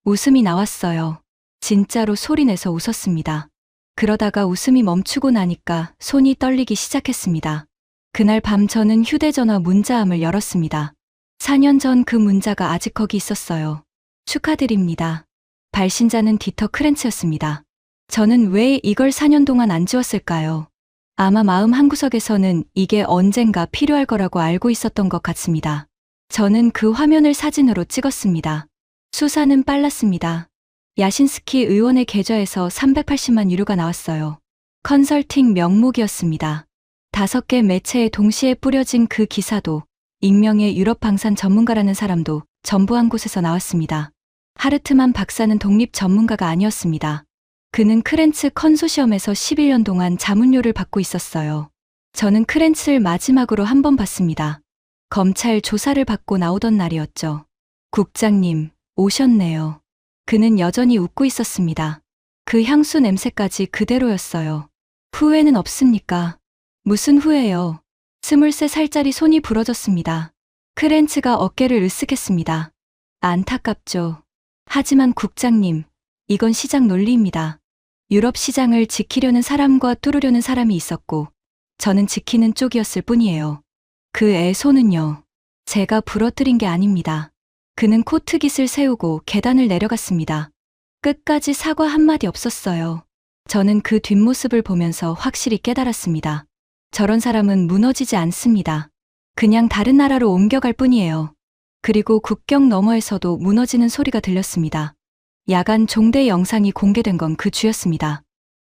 웃음이 나왔어요. 진짜로 소리내서 웃었습니다. 그러다가 웃음이 멈추고 나니까 손이 떨리기 시작했습니다. 그날 밤 저는 휴대전화 문자함을 열었습니다. 4년 전 그 문자가 아직 거기 있었어요. 축하드립니다. 발신자는 디터 크렌츠였습니다. 저는 왜 이걸 4년 동안 안 지웠을까요? 아마 마음 한구석에서는 이게 언젠가 필요할 거라고 알고 있었던 것 같습니다. 저는 그 화면을 사진으로 찍었습니다. 수사는 빨랐습니다. 야신스키 의원의 계좌에서 380만 유료가 나왔어요. 컨설팅 명목이었습니다. 5개 매체에 동시에 뿌려진 그 기사도 익명의 유럽 방산 전문가라는 사람도 전부 한 곳에서 나왔습니다. 하르트만 박사는 독립 전문가가 아니었습니다. 그는 크렌츠 컨소시엄에서 11년 동안 자문료를 받고 있었어요. 저는 크렌츠를 마지막으로 한 번 봤습니다. 검찰 조사를 받고 나오던 날이었죠. 국장님, 오셨네요. 그는 여전히 웃고 있었습니다. 그 향수 냄새까지 그대로였어요. 후회는 없습니까? 무슨 후회요? 23살짜리 손이 부러졌습니다. 크렌츠가 어깨를 으쓱했습니다. 안타깝죠. 하지만 국장님, 이건 시장 논리입니다. 유럽 시장을 지키려는 사람과 뚫으려는 사람이 있었고 저는 지키는 쪽이었을 뿐이에요. 그 애 손은요. 제가 부러뜨린 게 아닙니다. 그는 코트깃을 세우고 계단을 내려갔습니다. 끝까지 사과 한마디 없었어요. 저는 그 뒷모습을 보면서 확실히 깨달았습니다. 저런 사람은 무너지지 않습니다. 그냥 다른 나라로 옮겨갈 뿐이에요. 그리고 국경 너머에서도 무너지는 소리가 들렸습니다. 야간 종대 영상이 공개된 건 그 주였습니다.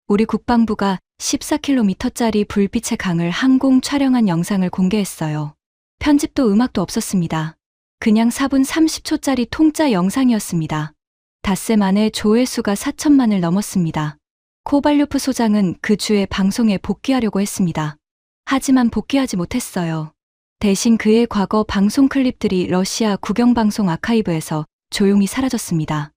우리 국방부가 14km짜리 불빛의 강을 항공 촬영한 영상을 공개했어요. 편집도 음악도 없었습니다. 그냥 4분 30초짜리 통짜 영상이었습니다. 닷새 만에 조회수가 4천만을 넘었습니다. 코발료프 소장은 그 주에 방송에 복귀하려고 했습니다. 하지만 복귀하지 못했어요. 대신 그의 과거 방송 클립들이 러시아 국영방송 아카이브에서 조용히 사라졌습니다.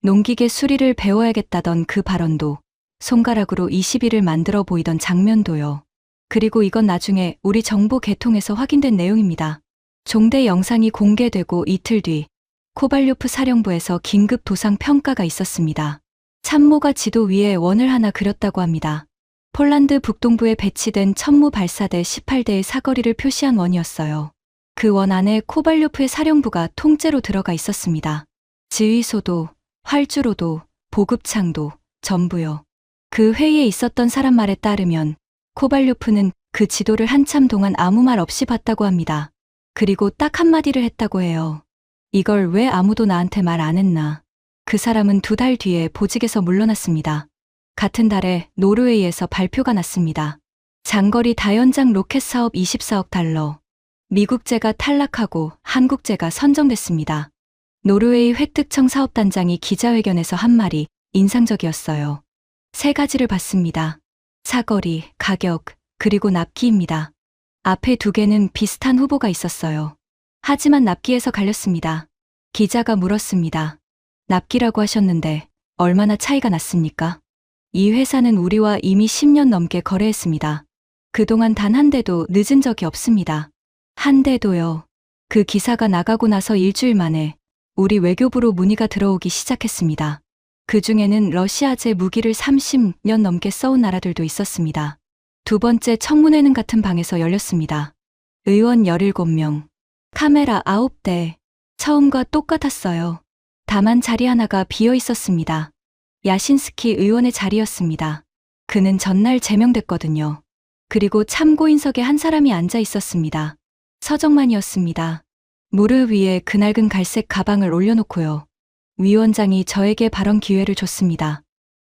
농기계 수리를 배워야겠다던 그 발언도, 손가락으로 20일을 만들어 보이던 장면도요. 그리고 이건 나중에 우리 정보 개통에서 확인된 내용입니다. 종대 영상이 공개되고 이틀 뒤 코발료프 사령부에서 긴급 도상 평가가 있었습니다. 참모가 지도 위에 원을 하나 그렸다고 합니다. 폴란드 북동부에 배치된 천무 발사대 18대의 사거리를 표시한 원이었어요. 그 원 안에 코발료프의 사령부가 통째로 들어가 있었습니다. 지휘소도, 활주로도, 보급창도, 전부요. 그 회의에 있었던 사람 말에 따르면 코발료프는 그 지도를 한참 동안 아무 말 없이 봤다고 합니다. 그리고 딱 한마디를 했다고 해요. 이걸 왜 아무도 나한테 말 안 했나. 그 사람은 2달 뒤에 보직에서 물러났습니다. 같은 달에 노르웨이에서 발표가 났습니다. 장거리 다연장 로켓 사업 24억 달러. 미국제가 탈락하고 한국제가 선정됐습니다. 노르웨이 획득청 사업단장이 기자회견에서 한 말이 인상적이었어요. 3가지를 봤습니다. 사거리, 가격, 그리고 납기입니다. 앞에 2개는 비슷한 후보가 있었어요. 하지만 납기에서 갈렸습니다. 기자가 물었습니다. 납기라고 하셨는데 얼마나 차이가 났습니까? 이 회사는 우리와 이미 10년 넘게 거래했습니다. 그동안 단 한 대도 늦은 적이 없습니다. 한 대도요. 그 기사가 나가고 나서 일주일 만에 우리 외교부로 문의가 들어오기 시작했습니다. 그 중에는 러시아제 무기를 30년 넘게 써온 나라들도 있었습니다. 2번째 청문회는 같은 방에서 열렸습니다. 의원 17명, 카메라 9대. 처음과 똑같았어요. 다만 자리 하나가 비어 있었습니다. 야신스키 의원의 자리였습니다. 그는 전날 제명됐거든요. 그리고 참고인석에 한 사람이 앉아 있었습니다. 서정만이었습니다. 무릎 위에 그낡은 갈색 가방을 올려놓고요. 위원장이 저에게 발언 기회를 줬습니다.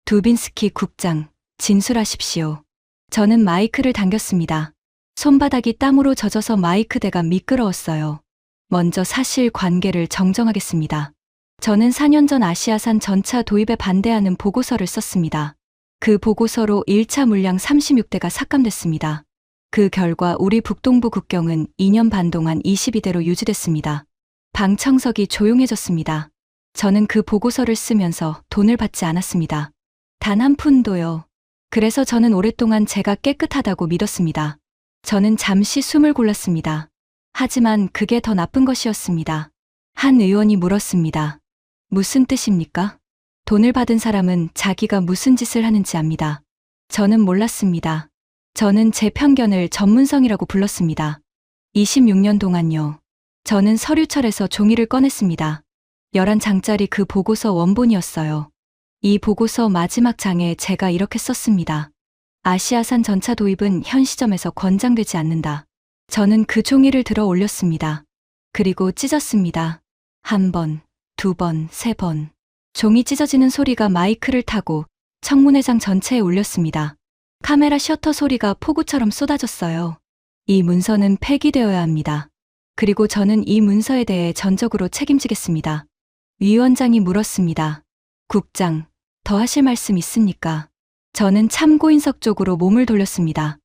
두빈스키 국장, 진술하십시오. 저는 마이크를 당겼습니다. 손바닥이 땀으로 젖어서 마이크대가 미끄러웠어요. 먼저 사실 관계를 정정하겠습니다. 저는 4년 전 아시아산 전차 도입에 반대하는 보고서를 썼습니다. 그 보고서로 1차 물량 36대가 삭감됐습니다. 그 결과 우리 북동부 국경은 2년 반 동안 22대로 유지됐습니다. 방청석이 조용해졌습니다. 저는 그 보고서를 쓰면서 돈을 받지 않았습니다. 단 한 푼도요. 그래서 저는 오랫동안 제가 깨끗하다고 믿었습니다. 저는 잠시 숨을 골랐습니다. 하지만 그게 더 나쁜 것이었습니다. 한 의원이 물었습니다. 무슨 뜻입니까? 돈을 받은 사람은 자기가 무슨 짓을 하는지 압니다. 저는 몰랐습니다. 저는 제 편견을 전문성이라고 불렀습니다. 26년 동안요. 저는 서류철에서 종이를 꺼냈습니다. 11장짜리 그 보고서 원본이었어요. 이 보고서 마지막 장에 제가 이렇게 썼습니다. 아시아산 전차 도입은 현 시점에서 권장되지 않는다. 저는 그 종이를 들어 올렸습니다. 그리고 찢었습니다. 1번, 2번, 3번. 종이 찢어지는 소리가 마이크를 타고 청문회장 전체에 울렸습니다. 카메라 셔터 소리가 폭우처럼 쏟아졌어요. 이 문서는 폐기되어야 합니다. 그리고 저는 이 문서에 대해 전적으로 책임지겠습니다. 위원장이 물었습니다. 국장, 더 하실 말씀 있습니까? 저는 참고인석 쪽으로 몸을 돌렸습니다.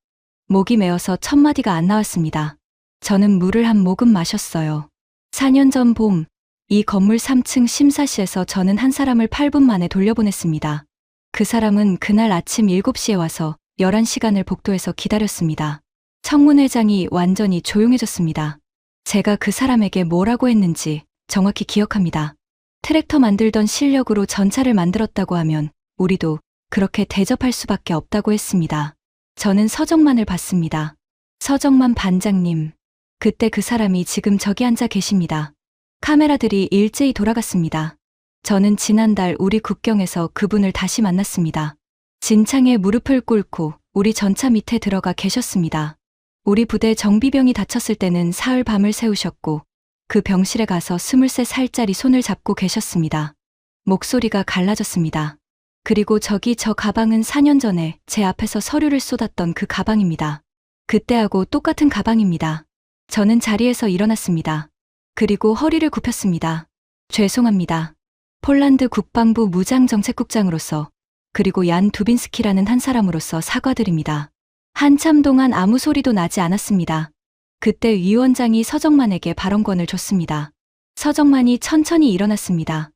목이 메어서 첫마디가 안 나왔습니다. 저는 물을 한 모금 마셨어요. 4년 전 봄, 이 건물 3층 심사실에서 저는 한 사람을 8분 만에 돌려보냈습니다. 그 사람은 그날 아침 7시에 와서 11시간을 복도에서 기다렸습니다. 청문회장이 완전히 조용해졌습니다. 제가 그 사람에게 뭐라고 했는지 정확히 기억합니다. 트랙터 만들던 실력으로 전차를 만들었다고 하면 우리도 그렇게 대접할 수밖에 없다고 했습니다. 저는 서정만을 봤습니다. 서정만 반장님. 그때 그 사람이 지금 저기 앉아 계십니다. 카메라들이 일제히 돌아갔습니다. 저는 지난달 우리 국경에서 그분을 다시 만났습니다. 진창에 무릎을 꿇고 우리 전차 밑에 들어가 계셨습니다. 우리 부대 정비병이 다쳤을 때는 사흘 밤을 새우셨고 그 병실에 가서 23살짜리 손을 잡고 계셨습니다. 목소리가 갈라졌습니다. 그리고 저기 저 가방은 4년 전에 제 앞에서 서류를 쏟았던 그 가방입니다. 그때하고 똑같은 가방입니다. 저는 자리에서 일어났습니다. 그리고 허리를 굽혔습니다. 죄송합니다. 폴란드 국방부 무장정책국장으로서 그리고 얀 두빈스키라는 한 사람으로서 사과드립니다. 한참 동안 아무 소리도 나지 않았습니다. 그때 위원장이 서정만에게 발언권을 줬습니다. 서정만이 천천히 일어났습니다.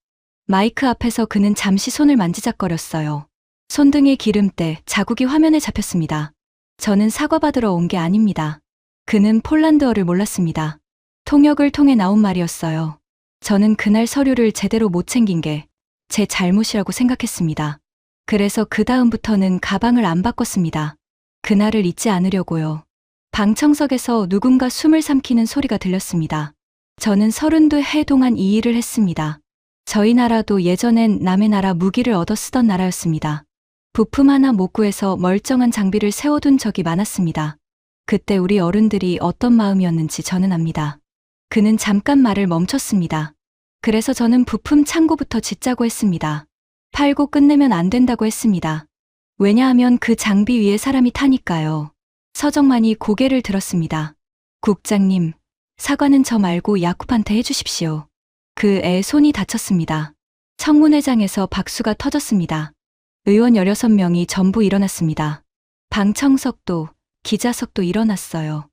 마이크 앞에서 그는 잠시 손을 만지작거렸어요. 손등의 기름때 자국이 화면에 잡혔습니다. 저는 사과받으러 온 게 아닙니다. 그는 폴란드어를 몰랐습니다. 통역을 통해 나온 말이었어요. 저는 그날 서류를 제대로 못 챙긴 게 제 잘못이라고 생각했습니다. 그래서 그 다음부터는 가방을 안 바꿨습니다. 그날을 잊지 않으려고요. 방청석에서 누군가 숨을 삼키는 소리가 들렸습니다. 저는 32해 동안 이 일을 했습니다. 저희 나라도 예전엔 남의 나라 무기를 얻어 쓰던 나라였습니다. 부품 하나 못 구해서 멀쩡한 장비를 세워둔 적이 많았습니다. 그때 우리 어른들이 어떤 마음이었는지 저는 압니다. 그는 잠깐 말을 멈췄습니다. 그래서 저는 부품 창고부터 짓자고 했습니다. 팔고 끝내면 안 된다고 했습니다. 왜냐하면 그 장비 위에 사람이 타니까요. 서정만이 고개를 들었습니다. 국장님, 사과는 저 말고 야쿠한테 해주십시오. 그 애 손이 다쳤습니다. 청문회장에서 박수가 터졌습니다. 의원 16명이 전부 일어났습니다. 방청석도, 기자석도 일어났어요.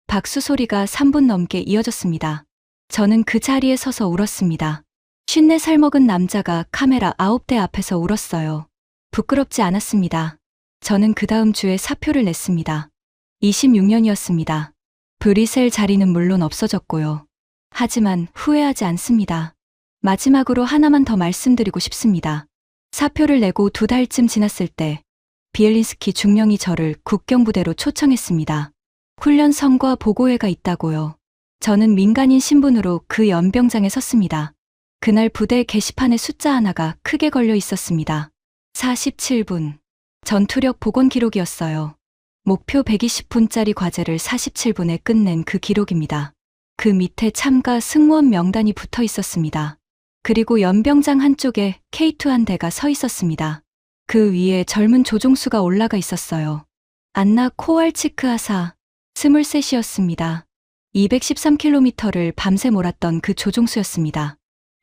박수 소리가 3분 넘게 이어졌습니다. 저는 그 자리에 서서 울었습니다. 54살 먹은 남자가 카메라 9대 앞에서 울었어요. 부끄럽지 않았습니다. 저는 그 다음 주에 사표를 냈습니다. 26년이었습니다. 브리셀 자리는 물론 없어졌고요. 하지만 후회하지 않습니다. 마지막으로 하나만 더 말씀드리고 싶습니다. 사표를 내고 2달쯤 지났을 때 비엘린스키 중령이 저를 국경부대로 초청했습니다. 훈련 성과 보고회가 있다고요. 저는 민간인 신분으로 그 연병장에 섰습니다. 그날 부대 게시판에 숫자 하나가 크게 걸려 있었습니다. 47분. 전투력 복원 기록이었어요. 목표 120분짜리 과제를 47분에 끝낸 그 기록입니다. 그 밑에 참가 승무원 명단이 붙어 있었습니다. 그리고 연병장 한쪽에 K2 한 대가 서 있었습니다. 그 위에 젊은 조종수가 올라가 있었어요. 안나 코왈치크 하사, 23이었습니다. 213km를 밤새 몰았던 그 조종수였습니다.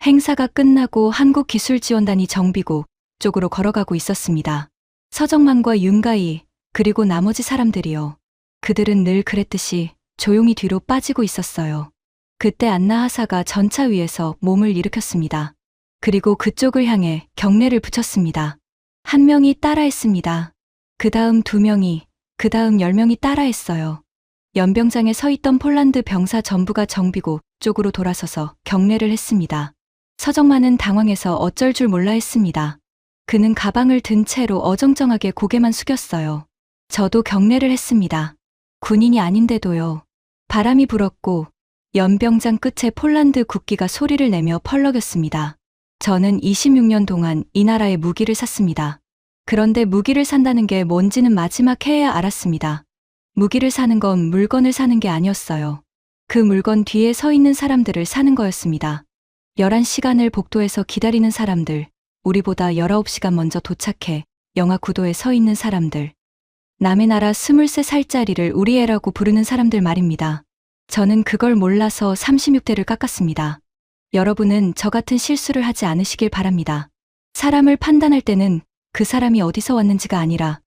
행사가 끝나고 한국기술지원단이 정비고 쪽으로 걸어가고 있었습니다. 서정만과 윤가희, 그리고 나머지 사람들이요. 그들은 늘 그랬듯이 조용히 뒤로 빠지고 있었어요. 그때 안나 하사가 전차 위에서 몸을 일으켰습니다. 그리고 그쪽을 향해 경례를 붙였습니다. 1명이 따라했습니다. 그 다음 2명이, 그 다음 10명이 따라했어요. 연병장에 서 있던 폴란드 병사 전부가 정비고 쪽으로 돌아서서 경례를 했습니다. 서정만은 당황해서 어쩔 줄 몰라 했습니다. 그는 가방을 든 채로 어정쩡하게 고개만 숙였어요. 저도 경례를 했습니다. 군인이 아닌데도요. 바람이 불었고 연병장 끝에 폴란드 국기가 소리를 내며 펄럭였습니다. 저는 26년 동안 이 나라에 무기를 샀습니다. 그런데 무기를 산다는 게 뭔지는 마지막 해야 알았습니다. 무기를 사는 건 물건을 사는 게 아니었어요. 그 물건 뒤에 서 있는 사람들을 사는 거였습니다. 11시간을 복도에서 기다리는 사람들, 우리보다 19시간 먼저 도착해 영하 9도에 서 있는 사람들, 남의 나라 23살짜리를 우리 애라고 부르는 사람들 말입니다. 저는 그걸 몰라서 36대를 깎았습니다. 여러분은 저 같은 실수를 하지 않으시길 바랍니다. 사람을 판단할 때는 그 사람이 어디서 왔는지가 아니라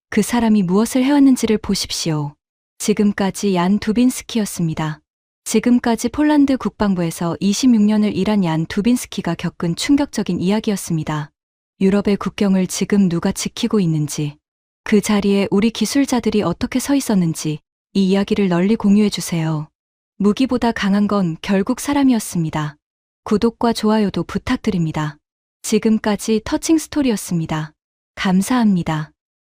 그 사람이 무엇을 해왔는지를 보십시오. 지금까지 얀 두빈스키였습니다. 지금까지 폴란드 국방부에서 26년을 일한 얀 두빈스키가 겪은 충격적인 이야기였습니다. 유럽의 국경을 지금 누가 지키고 있는지, 그 자리에 우리 기술자들이 어떻게 서 있었는지 이 이야기를 널리 공유해 주세요. 무기보다 강한 건 결국 사람이었습니다. 구독과 좋아요도 부탁드립니다. 지금까지 터칭 스토리였습니다. 감사합니다.